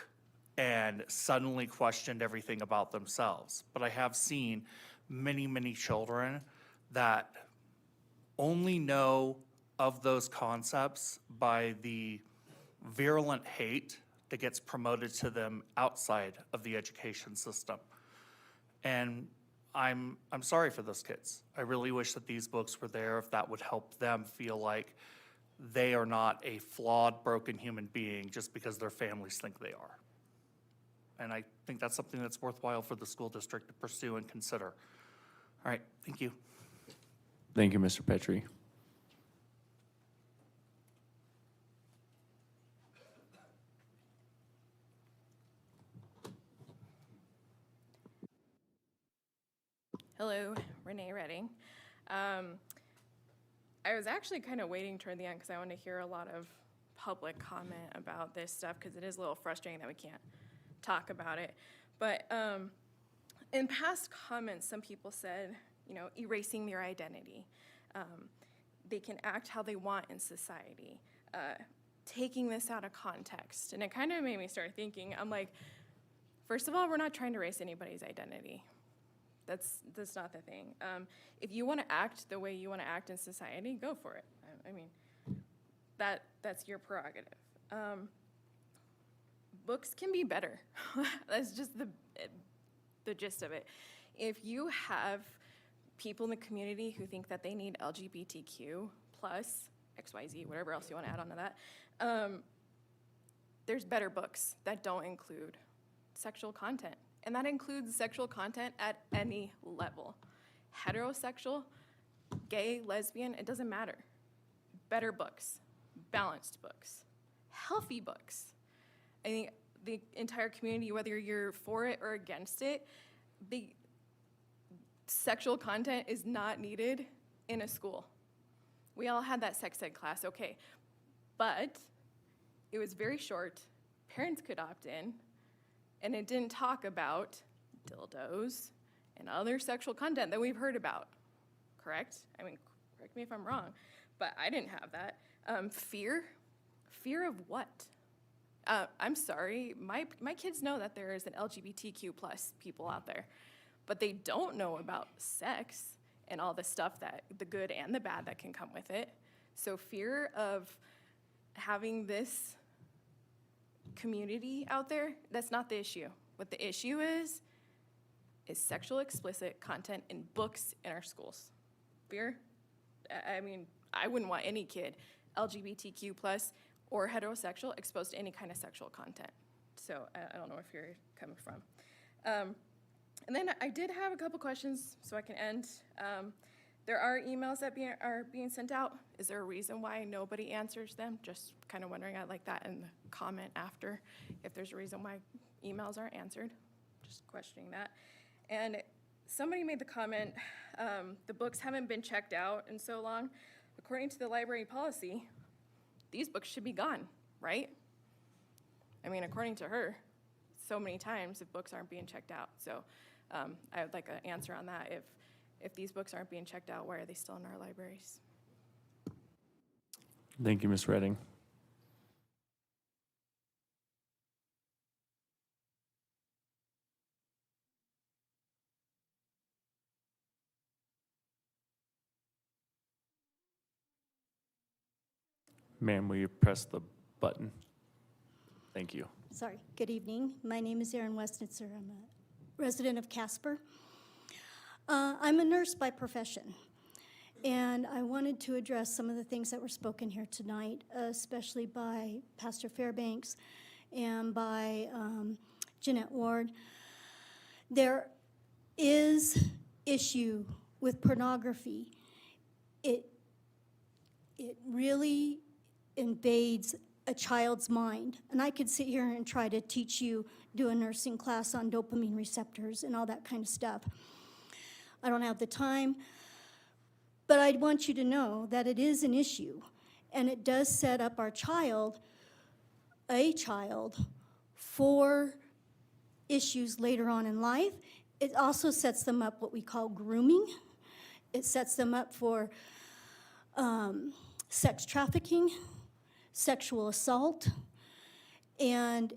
and suddenly questioned everything about themselves. But I have seen many, many children that only know of those concepts by the virulent hate that gets promoted to them outside of the education system. And I'm sorry for those kids. I really wish that these books were there, if that would help them feel like they are not a flawed, broken human being just because their families think they are. And I think that's something that's worthwhile for the school district to pursue and consider. All right, thank you. Thank you, Mr. Petrie. Hello, Renee Redding. I was actually kind of waiting toward the end because I want to hear a lot of public comment about this stuff because it is a little frustrating that we can't talk about it. But in past comments, some people said, erasing their identity. They can act how they want in society. Taking this out of context. And it kind of made me start thinking, I'm like, first of all, we're not trying to erase anybody's identity. That's not the thing. If you want to act the way you want to act in society, go for it. I mean, that's your prerogative. Books can be better. That's just the gist of it. If you have people in the community who think that they need LGBTQ plus XYZ, whatever else you want to add onto that, there's better books that don't include sexual content. And that includes sexual content at any level. Heterosexual, gay, lesbian, it doesn't matter. Better books, balanced books, healthy books. I think the entire community, whether you're for it or against it, the sexual content is not needed in a school. We all had that sex ed class, okay. But it was very short. Parents could opt in. And it didn't talk about dildos and other sexual content that we've heard about, correct? I mean, correct me if I'm wrong, but I didn't have that. Fear of what? I'm sorry, my kids know that there is an LGBTQ plus people out there, but they don't know about sex and all the stuff the good and the bad that can come with it. So fear of having this community out there, that's not the issue. What the issue is sexual explicit content in books in our schools. Fear? I mean, I wouldn't want any kid, LGBTQ plus or heterosexual, exposed to any kind of sexual content. So I don't know if you're coming from. And then I did have a couple questions so I can end. There are emails that are being sent out. Is there a reason why nobody answers them? Just kind of wondering. I'd like that in the comment after, if there's a reason why emails aren't answered. Just questioning that. And somebody made the comment, the books haven't been checked out in so long. According to the library policy, these books should be gone, right? I mean, according to her, so many times if books aren't being checked out. So I would like an answer on that. If these books aren't being checked out, why are they still in our libraries? Thank you, Ms. Redding. Ma'am, will you press the button? Thank you. Sorry, good evening. My name is Erin Westnitzer. I'm a resident of Casper. I'm a nurse by profession, and I wanted to address some of the things that were spoken here tonight, especially by Pastor Fairbanks and by Jeanette Ward. There is issue with pornography. It really invades a child's mind. And I could sit here and try to teach you, do a nursing class on dopamine receptors and all that kind of stuff. I don't have the time, but I want you to know that it is an issue, and it does set up a child, for issues later on in life. It also sets them up what we call grooming. It sets them up for sex trafficking, sexual assault, and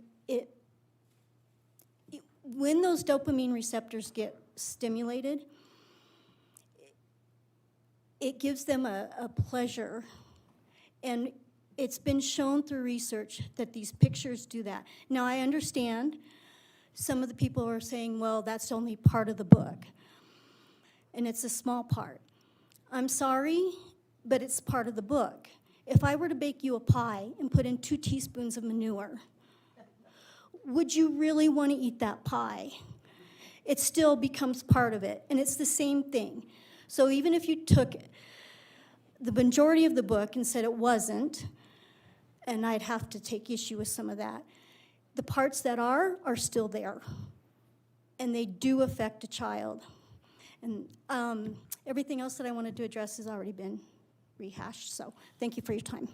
when those dopamine receptors get stimulated, it gives them a pleasure, and it's been shown through research that these pictures do that. Now, I understand some of the people are saying, well, that's only part of the book, and it's a small part. I'm sorry, but it's part of the book. If I were to bake you a pie and put in 2 teaspoons of manure, would you really want to eat that pie? It still becomes part of it, and it's the same thing. So even if you took the majority of the book and said it wasn't, and I'd have to take issue with some of that, the parts that are still there, and they do affect a child. And everything else that I wanted to address has already been rehashed, so thank you for your time.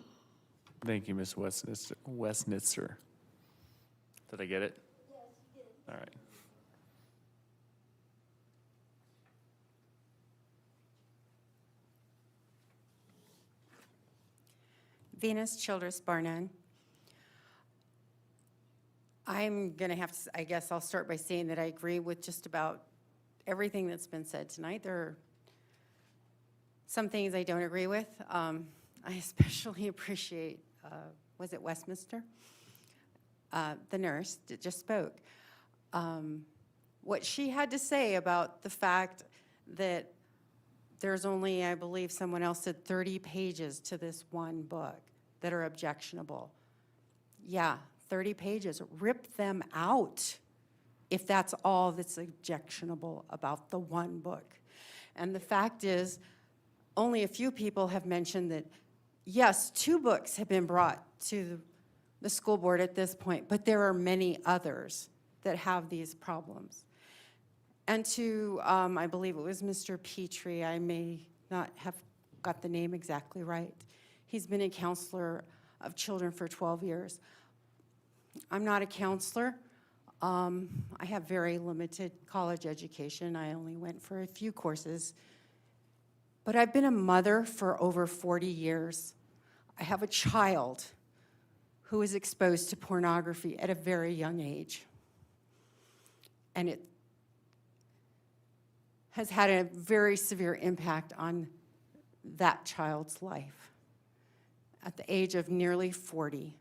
Thank you, Ms. Westnitzer. Did I get it? Yes, you did. All right. Venus Childress Barnum. I'm going to have to, I guess I'll start by saying that I agree with just about everything that's been said tonight. There are some things I don't agree with. I especially appreciate, was it Westminster? The nurse that just spoke. What she had to say about the fact that there's only, I believe someone else said, 30 pages to this one book that are objectionable. Yeah, 30 pages. Rip them out if that's all that's objectionable about the one book. And the fact is, only a few people have mentioned that, yes, 2 books have been brought to the school board at this point, but there are many others that have these problems. And to, I believe it was Mr. Petrie, I may not have got the name exactly right. He's been a counselor of children for 12 years. I'm not a counselor. I have very limited college education. I only went for a few courses. But I've been a mother for over 40 years. I have a child who is exposed to pornography at a very young age. And it has had a very severe impact on that child's life. At the age of nearly 40,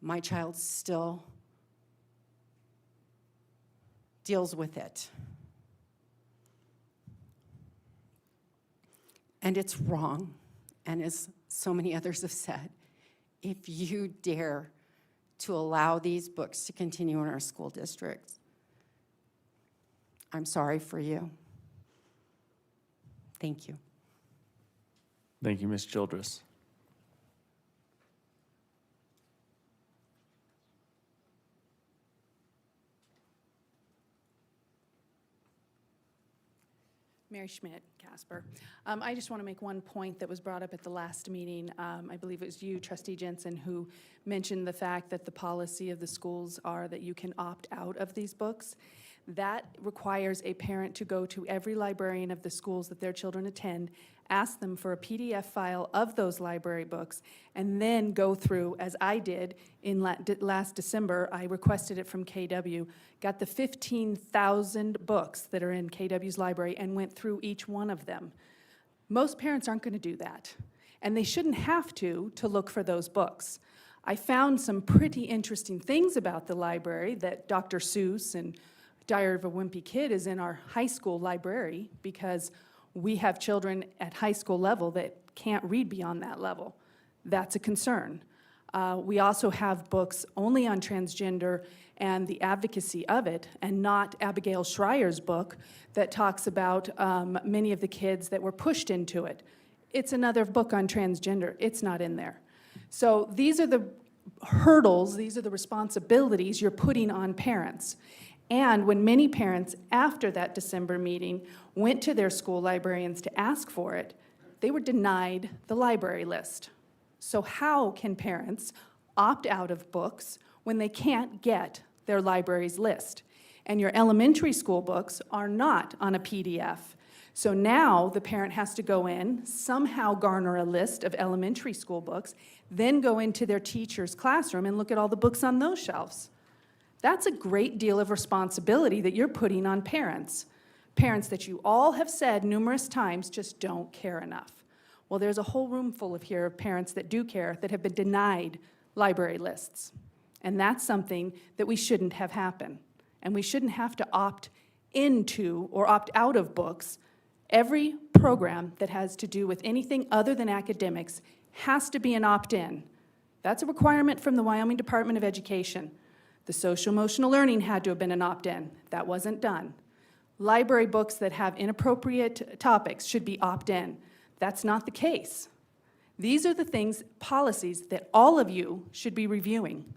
my child still deals with it. And it's wrong, and as so many others have said, if you dare to allow these books to continue in our school districts, I'm sorry for you. Thank you. Thank you, Ms. Childress. Mary Schmidt, Casper. I just want to make one point that was brought up at the last meeting. I believe it was you, Trustee Jensen, who mentioned the fact that the policy of the schools are that you can opt out of these books. That requires a parent to go to every librarian of the schools that their children attend, ask them for a PDF file of those library books, and then go through, as I did in last December. I requested it from KW, got the 15,000 books that are in KW's library and went through each one of them. Most parents aren't going to do that, and they shouldn't have to look for those books. I found some pretty interesting things about the library, that Dr. Seuss and Diary of a Wimpy Kid is in our high school library because we have children at high school level that can't read beyond that level. That's a concern. We also have books only on transgender and the advocacy of it, and not Abigail Schreier's book that talks about many of the kids that were pushed into it. It's another book on transgender. It's not in there. So these are the hurdles, these are the responsibilities you're putting on parents. And when many parents, after that December meeting, went to their school librarians to ask for it, they were denied the library list. So how can parents opt out of books when they can't get their library's list? And your elementary school books are not on a PDF. So now the parent has to go in, somehow garner a list of elementary school books, then go into their teacher's classroom and look at all the books on those shelves. That's a great deal of responsibility that you're putting on parents. Parents that you all have said numerous times just don't care enough. Well, there's a whole room full of parents that do care, that have been denied library lists. And that's something that we shouldn't have happen. And we shouldn't have to opt into or opt out of books. Every program that has to do with anything other than academics has to be an opt-in. That's a requirement from the Wyoming Department of Education. The social-emotional learning had to have been an opt-in. That wasn't done. Library books that have inappropriate topics should be opt-in. That's not the case. These are the things, policies, that all of you should be reviewing.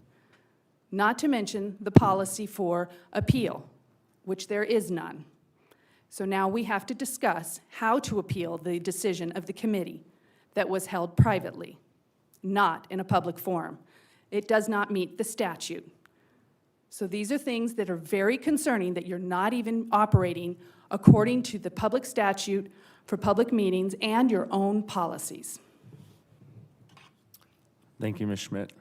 Not to mention the policy for appeal, which there is none. So now we have to discuss how to appeal the decision of the committee that was held privately, not in a public forum. It does not meet the statute. So these are things that are very concerning, that you're not even operating according to the public statute for public meetings and your own policies. Thank you, Ms. Schmidt.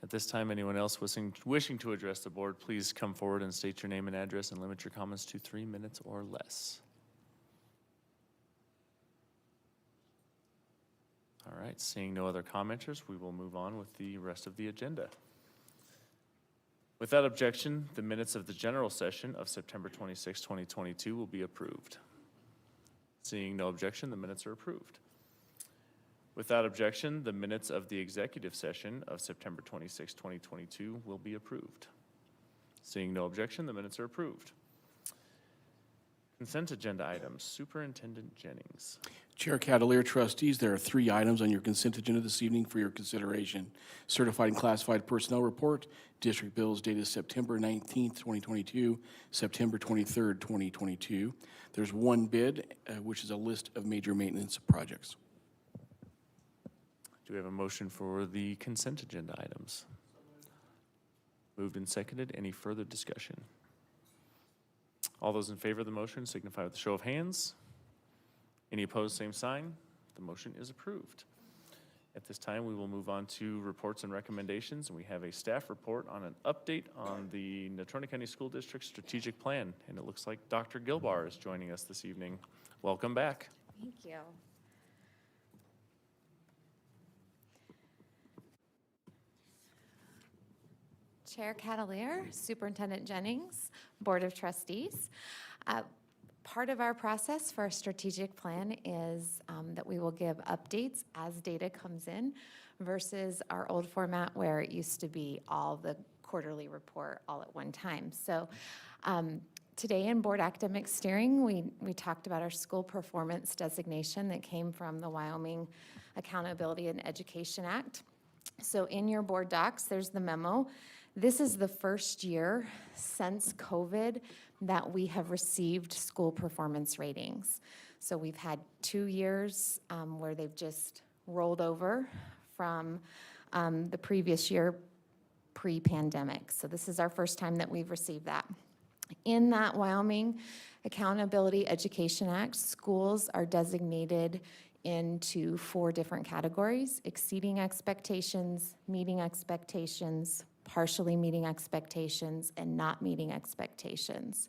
At this time, anyone else wishing to address the board, please come forward and state your name and address and limit your comments to 3 minutes or less. All right, seeing no other commenters, we will move on with the rest of the agenda. Without objection, the minutes of the general session of September 26, 2022 will be approved. Seeing no objection, the minutes are approved. Without objection, the minutes of the executive session of September 26, 2022 will be approved. Seeing no objection, the minutes are approved. Consent agenda items. Superintendent Jennings. Chair Cavalier, trustees, there are 3 items on your consent agenda this evening for your consideration. Certified and classified personnel report, district bills dated September 19th, 2022, September 23rd, 2022. There's 1 bid, which is a list of major maintenance projects. Do we have a motion for the consent agenda items? Moved and seconded. Any further discussion? All those in favor of the motion signify with a show of hands. Any opposed, same sign. The motion is approved. At this time, we will move on to reports and recommendations, and we have a staff report on an update on the Natrona County School District Strategic Plan, and it looks like Dr. Gilbar is joining us this evening. Welcome back. Thank you. Chair Cavalier, Superintendent Jennings, Board of Trustees. Part of our process for our strategic plan is that we will give updates as data comes in versus our old format where it used to be all the quarterly report all at one time. So today in Board Academic Steering, we talked about our school performance designation that came from the Wyoming Accountability and Education Act. So in your board docs, there's the memo. This is the first year since COVID that we have received school performance ratings. So we've had 2 years where they've just rolled over from the previous year pre-pandemic. So this is our first time that we've received that. In that Wyoming Accountability Education Act, schools are designated into 4 different categories: exceeding expectations, meeting expectations, partially meeting expectations, and not meeting expectations.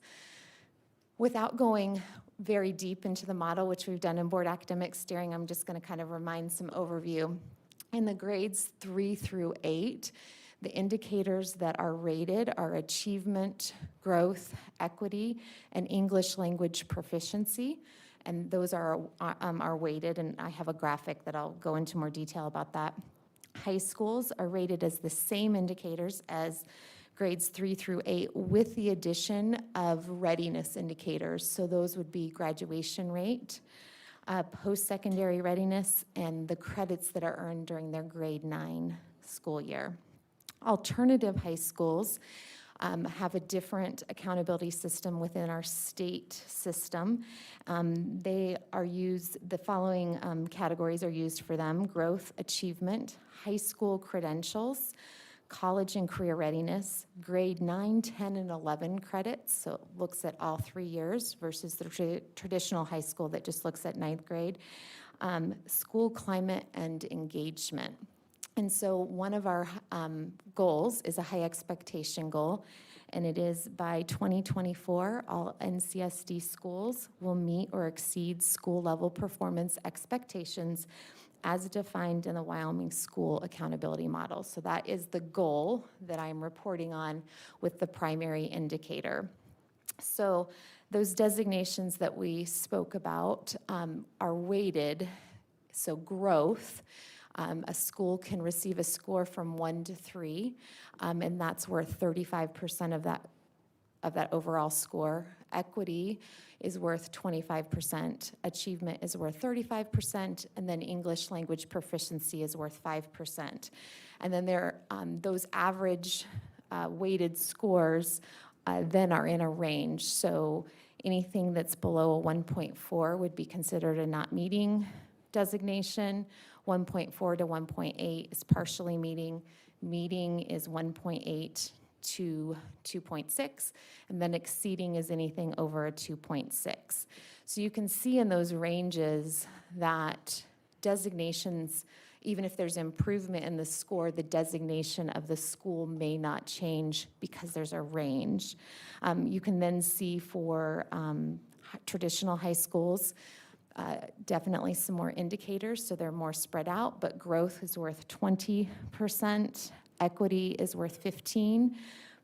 Without going very deep into the model, which we've done in board academic steering, I'm just going to kind of remind some overview. In the grades 3 through 8, the indicators that are rated are achievement, growth, equity, and English language proficiency. And those are weighted, and I have a graphic that I'll go into more detail about that. High schools are rated as the same indicators as grades 3 through 8 with the addition of readiness indicators. So those would be graduation rate, post-secondary readiness, and the credits that are earned during their grade 9 school year. Alternative high schools have a different accountability system within our state system. They are used, the following categories are used for them: growth, achievement, high school credentials, college and career readiness, grade 9, 10, and 11 credits, so it looks at all 3 years versus the traditional high school that just looks at 9th grade, school climate and engagement. And so one of our goals is a high expectation goal, and it is by 2024, all NCSD schools will meet or exceed school level performance expectations as defined in the Wyoming School Accountability Model. So that is the goal that I'm reporting on with the primary indicator. So those designations that we spoke about are weighted. So growth, a school can receive a score from 1 to 3, and that's worth 35% of that overall score. Equity is worth 25%, achievement is worth 35%, and then English language proficiency is worth 5%. And then those average weighted scores then are in a range. So anything that's below a 1.4 would be considered a not meeting designation. 1.4 to 1.8 is partially meeting. Meeting is 1.8 to 2.6, and then exceeding is anything over a 2.6. So you can see in those ranges that designations, even if there's improvement in the score, the designation of the school may not change because there's a range. You can then see for traditional high schools, definitely some more indicators, so they're more spread out, but growth is worth 20%, equity is worth 15%,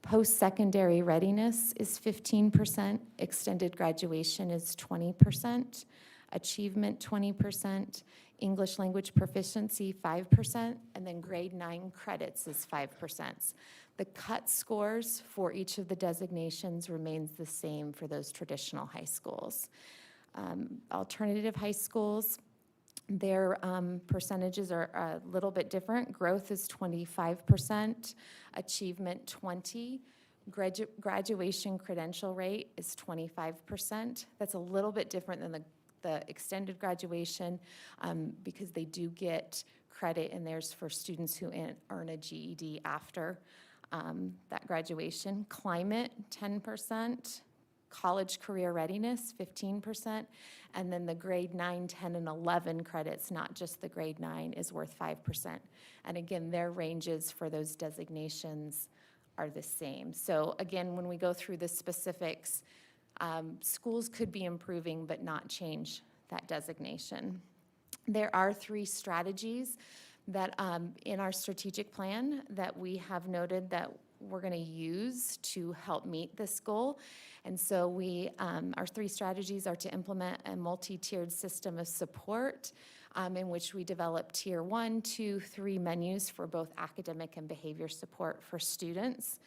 post-secondary readiness is 15%, extended graduation is 20%, achievement 20%, English language proficiency 5%, and then grade 9 credits is 5%. The cut scores for each of the designations remains the same for those traditional high schools. Alternative high schools, their percentages are a little bit different. Growth is 25%, achievement 20%, graduation credential rate is 25%. That's a little bit different than the extended graduation because they do get credit in theirs for students who earn a GED after that graduation. Climate, 10%. College career readiness, 15%, and then the grade 9, 10, and 11 credits, not just the grade 9, is worth 5%. And again, their ranges for those designations are the same. So again, when we go through the specifics, schools could be improving but not change that designation. There are 3 strategies that in our strategic plan that we have noted that we're going to use to help meet this goal. And so our 3 strategies are to implement a multi-tiered system of support in which we develop tier 1, 2, 3 menus for both academic and behavior support for students,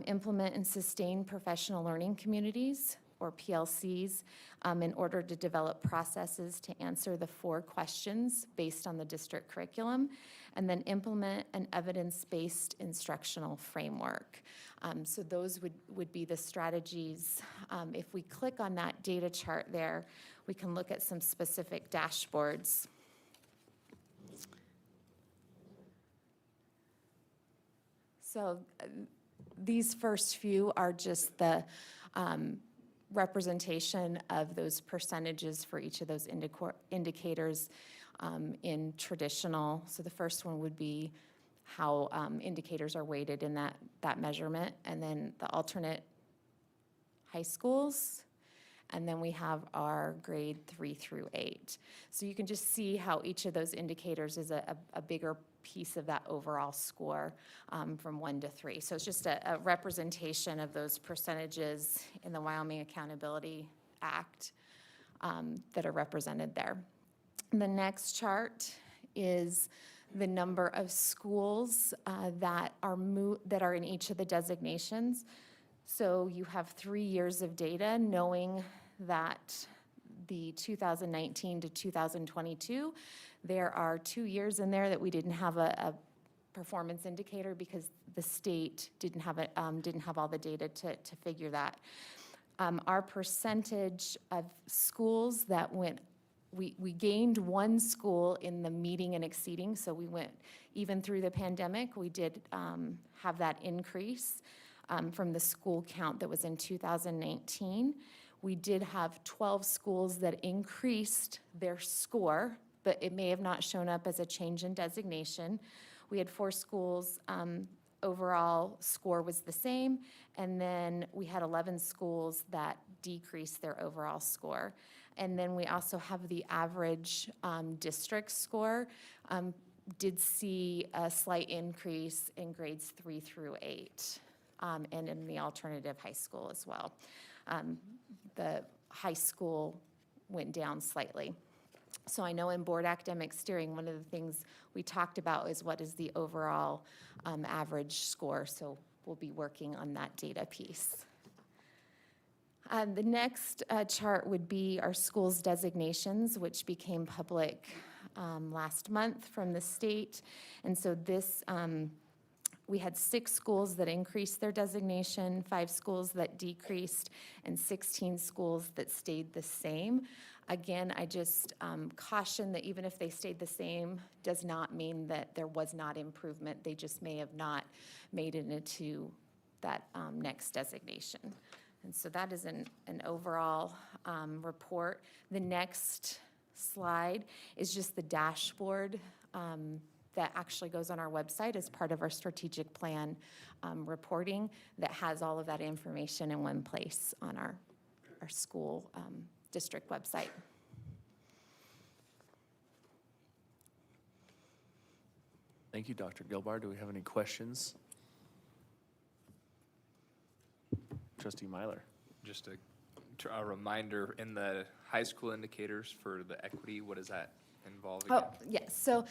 implement and sustain professional learning communities, or PLCs, in order to develop processes to answer the 4 questions based on the district curriculum, and then implement an evidence-based instructional framework. So those would be the strategies. If we click on that data chart there, we can look at some specific dashboards. So these first few are just the representation of those percentages for each of those indicators in traditional. So the first one would be how indicators are weighted in that measurement, and then the alternate high schools, and then we have our grade 3 through 8. So you can just see how each of those indicators is a bigger piece of that overall score from 1 to 3. So it's just a representation of those percentages in the Wyoming Accountability Act that are represented there. The next chart is the number of schools that are in each of the designations. So you have 3 years of data knowing that the 2019 to 2022, there are 2 years in there that we didn't have a performance indicator because the state didn't have all the data to figure that. Our percentage of schools that went, we gained 1 school in the meeting and exceeding, so we went, even through the pandemic, we did have that increase from the school count that was in 2019. We did have 12 schools that increased their score, but it may have not shown up as a change in designation. We had 4 schools, overall score was the same, and then we had 11 schools that decreased their overall score. And then we also have the average district score did see a slight increase in grades 3 through 8, and in the alternative high school as well. The high school went down slightly. So I know in board academic steering, one of the things we talked about is what is the overall average score. So we'll be working on that data piece. The next chart would be our schools designations, which became public last month from the state. And so this, we had 6 schools that increased their designation, 5 schools that decreased, and 16 schools that stayed the same. Again, I just caution that even if they stayed the same, does not mean that there was not improvement. They just may have not made it into that next designation. And so that is an overall report. The next slide is just the dashboard that actually goes on our website as part of our strategic plan reporting that has all of that information in one place on our school district website. Thank you, Dr. Gilbar. Do we have any questions? Trustee Myler. Just a reminder, in the high school indicators for the equity, what does that involve again? Oh, yes. So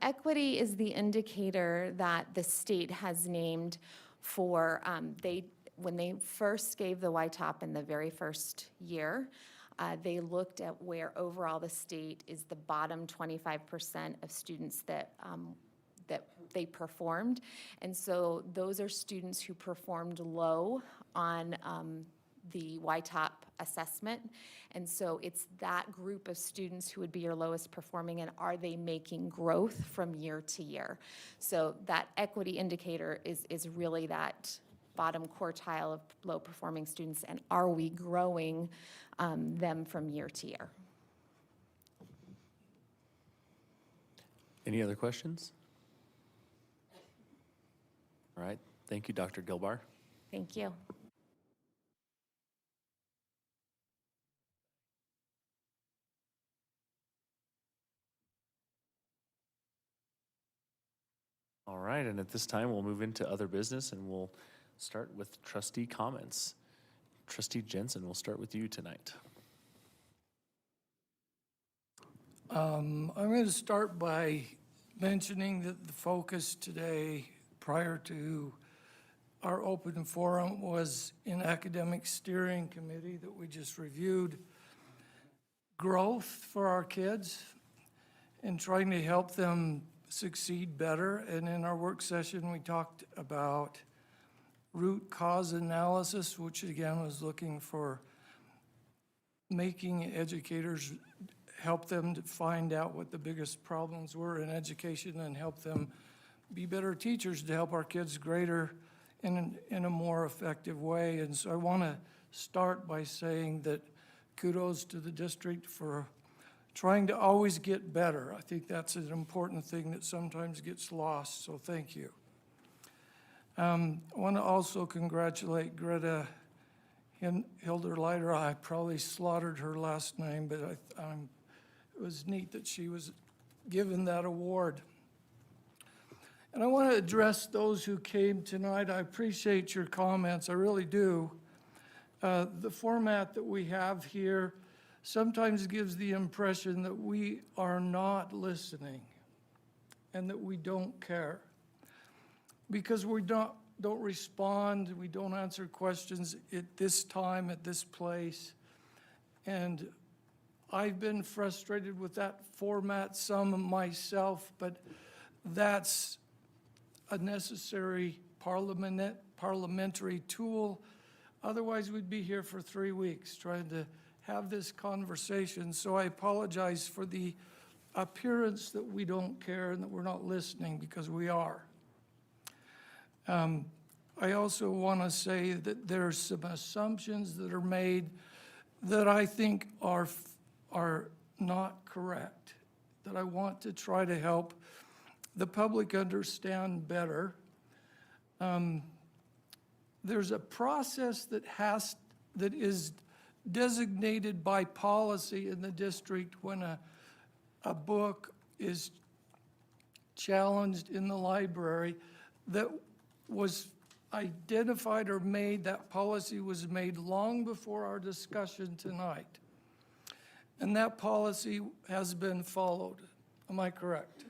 equity is the indicator that the state has named for, when they first gave the YTOP in the very first year, they looked at where overall the state is the bottom 25% of students that they performed. And so those are students who performed low on the YTOP assessment. And so it's that group of students who would be your lowest performing, and are they making growth from year to year? So that equity indicator is really that bottom quartile of low performing students, and are we growing them from year to year? Any other questions? All right. Thank you, Dr. Gilbar. Thank you. All right, and at this time, we'll move into other business, and we'll start with trustee comments. Trustee Jensen, we'll start with you tonight. I'm going to start by mentioning that the focus today, prior to our open forum, was in academic steering committee that we just reviewed, growth for our kids and trying to help them succeed better. And in our work session, we talked about root cause analysis, which again was looking for making educators help them to find out what the biggest problems were in education and help them be better teachers to help our kids greater in a more effective way. And so I want to start by saying that kudos to the district for trying to always get better. I think that's an important thing that sometimes gets lost, so thank you. I want to also congratulate Greta Hilderleiter. I probably slaughtered her last name, but it was neat that she was given that award. And I want to address those who came tonight. I appreciate your comments, I really do. The format that we have here sometimes gives the impression that we are not listening and that we don't care. Because we don't respond, we don't answer questions at this time, at this place. And I've been frustrated with that format some myself, but that's a necessary parliamentary tool. Otherwise, we'd be here for 3 weeks trying to have this conversation. So I apologize for the appearance that we don't care and that we're not listening, because we are. I also want to say that there's some assumptions that are made that I think are not correct, that I want to try to help the public understand better. There's a process that is designated by policy in the district when a book is challenged in the library that was identified or made. That policy was made long before our discussion tonight. And that policy has been followed. Am I correct?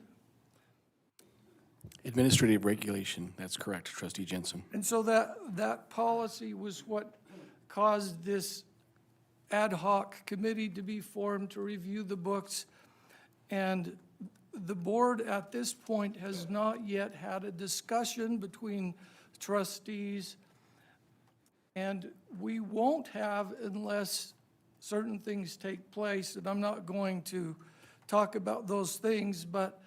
Administrative regulation, that's correct, Trustee Jensen. And so that policy was what caused this ad hoc committee to be formed to review the books. And the board at this point has not yet had a discussion between trustees, and we won't have unless certain things take place. And I'm not going to talk about those things, but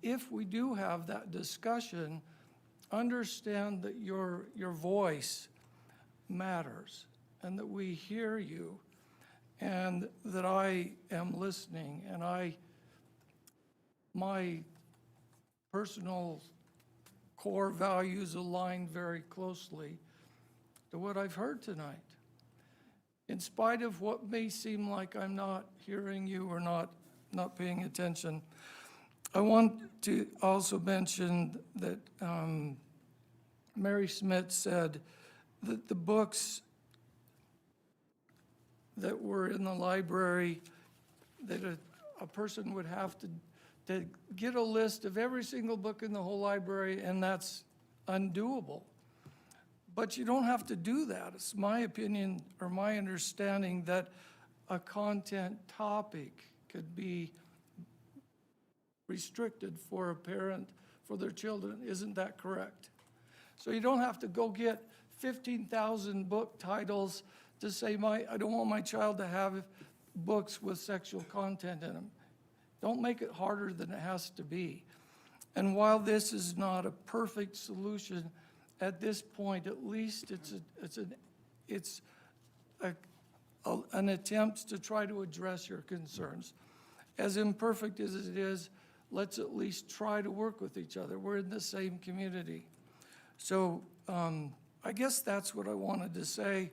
if we do have that discussion, understand that your voice matters and that we hear you and that I am listening, and my personal core values align very closely to what I've heard tonight. In spite of what may seem like I'm not hearing you or not paying attention, I want to also mention that Mary Smith said that the books that were in the library, that a person would have to get a list of every single book in the whole library, and that's undoable. But you don't have to do that. It's my opinion or my understanding that a content topic could be restricted for a parent, for their children. Isn't that correct? So you don't have to go get 15,000 book titles to say, I don't want my child to have books with sexual content in them. Don't make it harder than it has to be. And while this is not a perfect solution, at this point, at least it's an attempt to try to address your concerns. As imperfect as it is, let's at least try to work with each other. We're in the same community. So I guess that's what I wanted to say.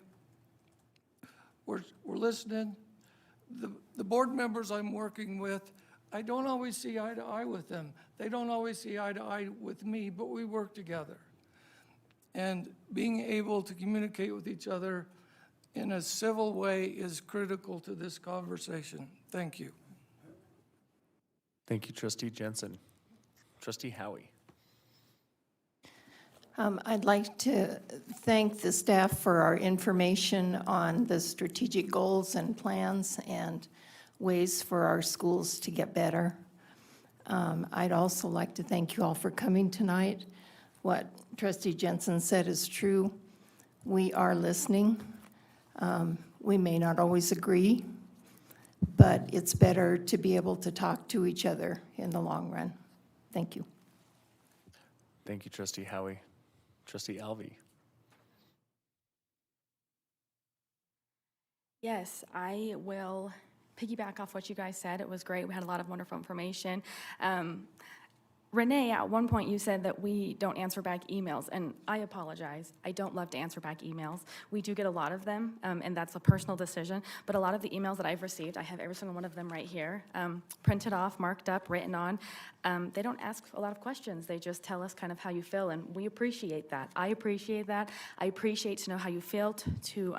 We're listening. The board members I'm working with, I don't always see eye to eye with them. They don't always see eye to eye with me, but we work together. And being able to communicate with each other in a civil way is critical to this conversation. Thank you. Thank you, Trustee Jensen. Trustee Howie. I'd like to thank the staff for our information on the strategic goals and plans and ways for our schools to get better. I'd also like to thank you all for coming tonight. What Trustee Jensen said is true. We are listening. We may not always agree, but it's better to be able to talk to each other in the long run. Thank you. Thank you, Trustee Howie. Trustee Alvey. Yes, I will piggyback off what you guys said. It was great. We had a lot of wonderful information. Renee, at one point you said that we don't answer back emails, and I apologize. I don't love to answer back emails. We do get a lot of them, and that's a personal decision, but a lot of the emails that I've received, I have every single one of them right here, printed off, marked up, written on. They don't ask a lot of questions. They just tell us kind of how you feel, and we appreciate that. I appreciate that. I appreciate to know how you feel, to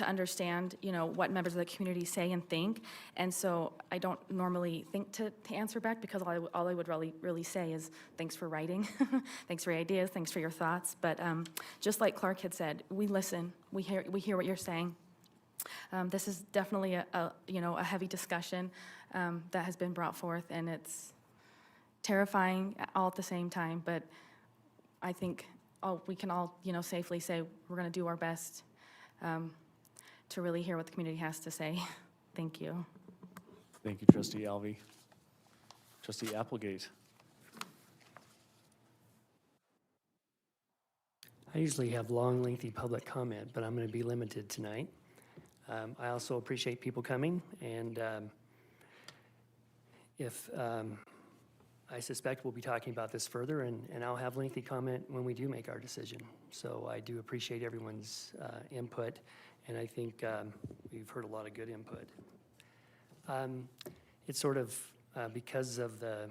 understand, you know, what members of the community say and think. And so I don't normally think to answer back, because all I would really say is thanks for writing, thanks for your ideas, thanks for your thoughts. But just like Clark had said, we listen. We hear what you're saying. This is definitely a heavy discussion that has been brought forth, and it's terrifying all at the same time. But I think we can all, safely say we're going to do our best to really hear what the community has to say. Thank you. Thank you, Trustee Alvey. Trustee Applegate. I usually have long, lengthy public comment, but I'm going to be limited tonight. I also appreciate people coming, and I suspect we'll be talking about this further, and I'll have lengthy comment when we do make our decision. So I do appreciate everyone's input, and I think we've heard a lot of good input. It's sort of because of the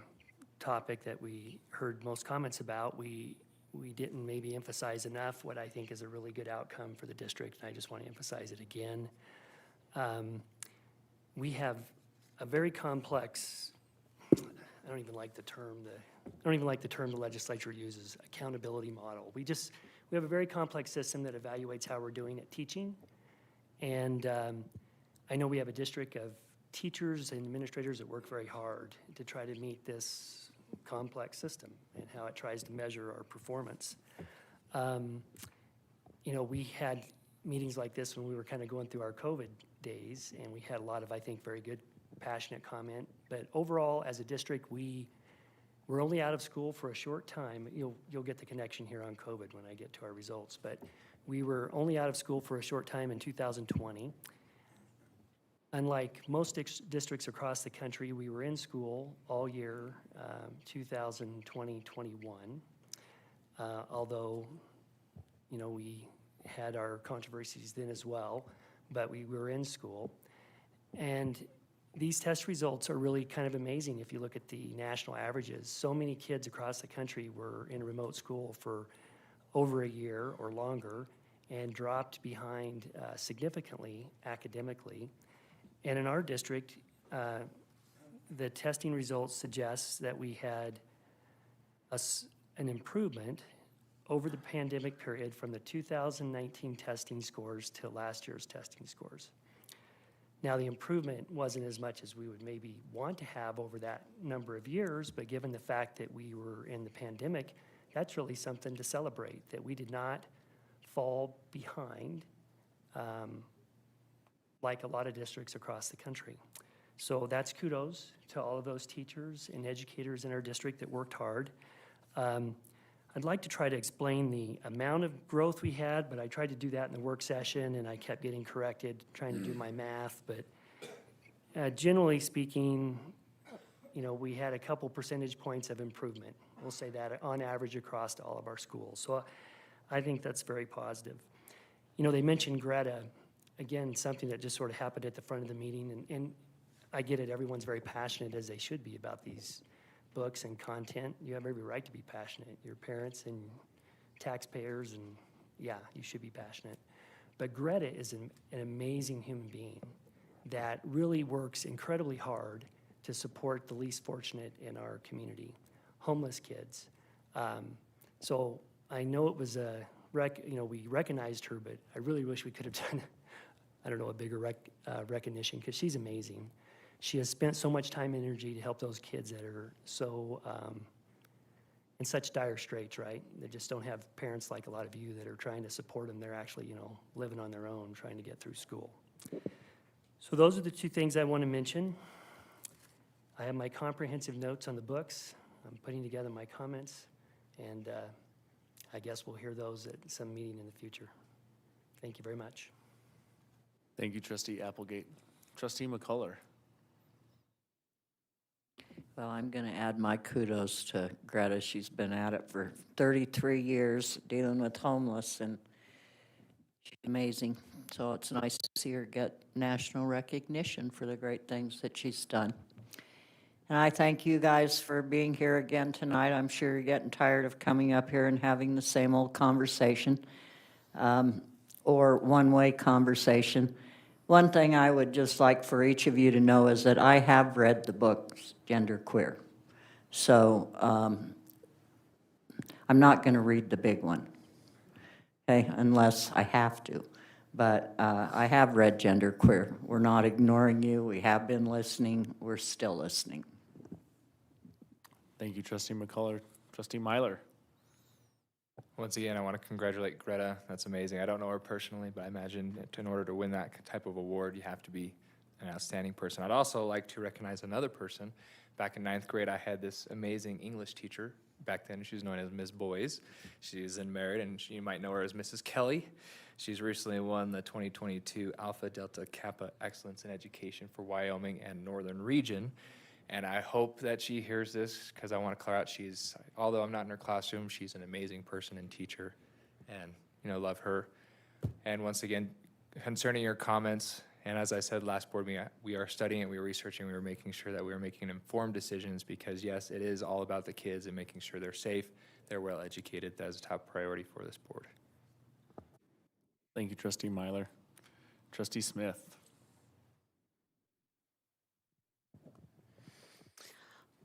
topic that we heard most comments about, we didn't maybe emphasize enough what I think is a really good outcome for the district, and I just want to emphasize it again. We have a very complex, I don't even like the term the legislature uses, accountability model. We have a very complex system that evaluates how we're doing at teaching. And I know we have a district of teachers and administrators that work very hard to try to meet this complex system and how it tries to measure our performance. We had meetings like this when we were kind of going through our COVID days, and we had a lot of, I think, very good, passionate comment. But overall, as a district, we're only out of school for a short time. You'll get the connection here on COVID when I get to our results. But we were only out of school for a short time in 2020. Unlike most districts across the country, we were in school all year, 2020-21, although, we had our controversies then as well, but we were in school. And these test results are really kind of amazing if you look at the national averages. So many kids across the country were in remote school for over a year or longer and dropped behind significantly academically. And in our district, the testing results suggest that we had an improvement over the pandemic period from the 2019 testing scores to last year's testing scores. Now, the improvement wasn't as much as we would maybe want to have over that number of years, but given the fact that we were in the pandemic, that's really something to celebrate, that we did not fall behind like a lot of districts across the country. So that's kudos to all of those teachers and educators in our district that worked hard. I'd like to try to explain the amount of growth we had, but I tried to do that in the work session, and I kept getting corrected, trying to do my math. But generally speaking, we had a couple percentage points of improvement. We'll say that on average across all of our schools. So I think that's very positive. They mentioned Greta. Again, something that just sort of happened at the front of the meeting, and I get it, everyone's very passionate, as they should be, about these books and content. You have every right to be passionate. Your parents and taxpayers, and yeah, you should be passionate. But Greta is an amazing human being that really works incredibly hard to support the least fortunate in our community, homeless kids. So I know it was we recognized her, but I really wish we could have done a bigger recognition, because she's amazing. She has spent so much time and energy to help those kids that are so in such dire straits, right? They just don't have parents like a lot of you that are trying to support them. They're actually, living on their own, trying to get through school. So those are the two things I want to mention. I have my comprehensive notes on the books. I'm putting together my comments, And I guess we'll hear those at some meeting in the future. Thank you very much. Thank you, Trustee Applegate. Trustee McCullough. Well, I'm going to add my kudos to Greta. She's been at it for 33 years dealing with homeless, and she's amazing. So it's nice to see her get national recognition for the great things that she's done. And I thank you guys for being here again tonight. I'm sure you're getting tired of coming up here and having the same old conversation, or one-way conversation. One thing I would just like for each of you to know is that I have read the books Genderqueer. So I'm not going to read the big one, okay, unless I have to. But I have read Genderqueer. We're not ignoring you. We have been listening. We're still listening. Thank you, Trustee McCullough. Trustee Myler. Once again, I want to congratulate Greta. That's amazing. I don't know her personally, but I imagine in order to win that type of award, you have to be an outstanding person. I'd also like to recognize another person. Back in 9th grade, I had this amazing English teacher. Back then, she was known as Ms. Boys. She is married, and you might know her as Mrs. Kelly. She's recently won the 2022 Alpha Delta Kappa Excellence in Education for Wyoming and Northern Region. And I hope that she hears this, because I want to clear out, although I'm not in her classroom, she's an amazing person and teacher, and, love her. And once again, concerning your comments, and as I said last board meeting, we are studying it, we are researching, we are making sure that we are making informed decisions, because yes, it is all about the kids and making sure they're safe, they're well educated. That is a top priority for this board. Thank you, Trustee Myler. Trustee Smith.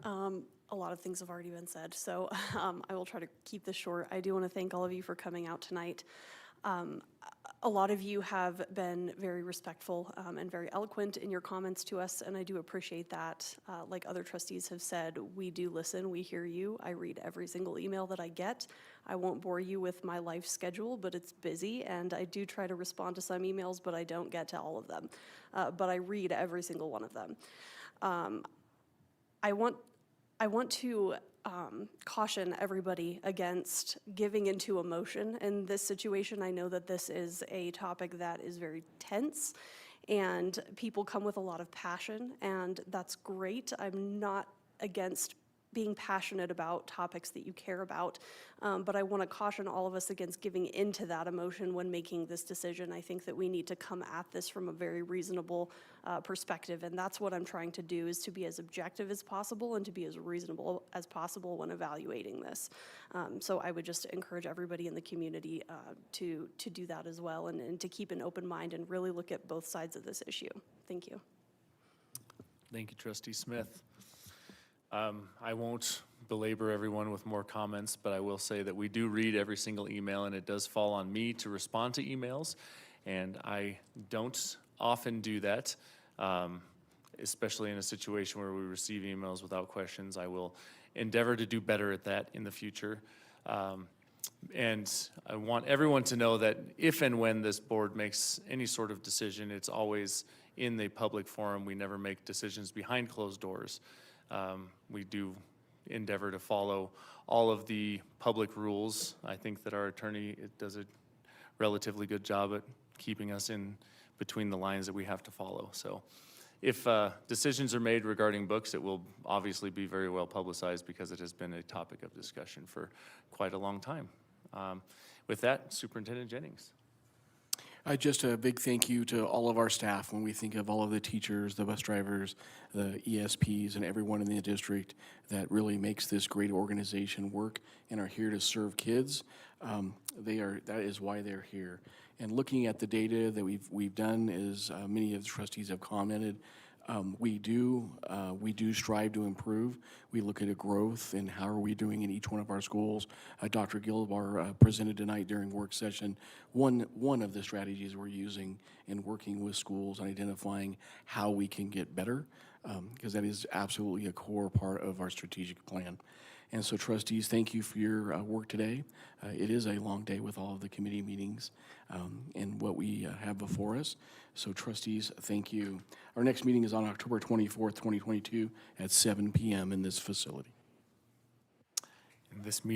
A lot of things have already been said, so I will try to keep this short. I do want to thank all of you for coming out tonight. A lot of you have been very respectful and very eloquent in your comments to us, and I do appreciate that. Like other trustees have said, we do listen, we hear you. I read every single email that I get. I won't bore you with my life schedule, but it's busy, and I do try to respond to some emails, but I don't get to all of them. But I read every single one of them. I want to caution everybody against giving into emotion in this situation. I know that this is a topic that is very tense, and people come with a lot of passion, and that's great. I'm not against being passionate about topics that you care about, but I want to caution all of us against giving into that emotion when making this decision. I think that we need to come at this from a very reasonable perspective, and that's what I'm trying to do, is to be as objective as possible and to be as reasonable as possible when evaluating this. So I would just encourage everybody in the community to do that as well, and to keep an open mind and really look at both sides of this issue. Thank you. Thank you, Trustee Smith. I won't belabor everyone with more comments, but I will say that we do read every single email, and it does fall on me to respond to emails, and I don't often do that, especially in a situation where we receive emails without questions. I will endeavor to do better at that in the future. And I want everyone to know that if and when this board makes any sort of decision, it's always in the public forum. We never make decisions behind closed doors. We do endeavor to follow all of the public rules. I think that our attorney does a relatively good job at keeping us in between the lines that we have to follow. So if decisions are made regarding books, it will obviously be very well publicized, because it has been a topic of discussion for quite a long time. With that, Superintendent Jennings. Just a big thank you to all of our staff. When we think of all of the teachers, the bus drivers, the ESPs, and everyone in the district that really makes this great organization work and are here to serve kids, that is why they're here. And looking at the data that we've done, is many of the trustees have commented, we do strive to improve. We look at a growth and how are we doing in each one of our schools. Dr. Gilbar presented tonight during work session one of the strategies we're using in working with schools and identifying how we can get better, because that is absolutely a core part of our strategic plan. And so trustees, thank you for your work today. It is a long day with all of the committee meetings and what we have before us. So trustees, thank you. Our next meeting is on October 24th, 2022 at 7 p.m. in this facility. And this meeting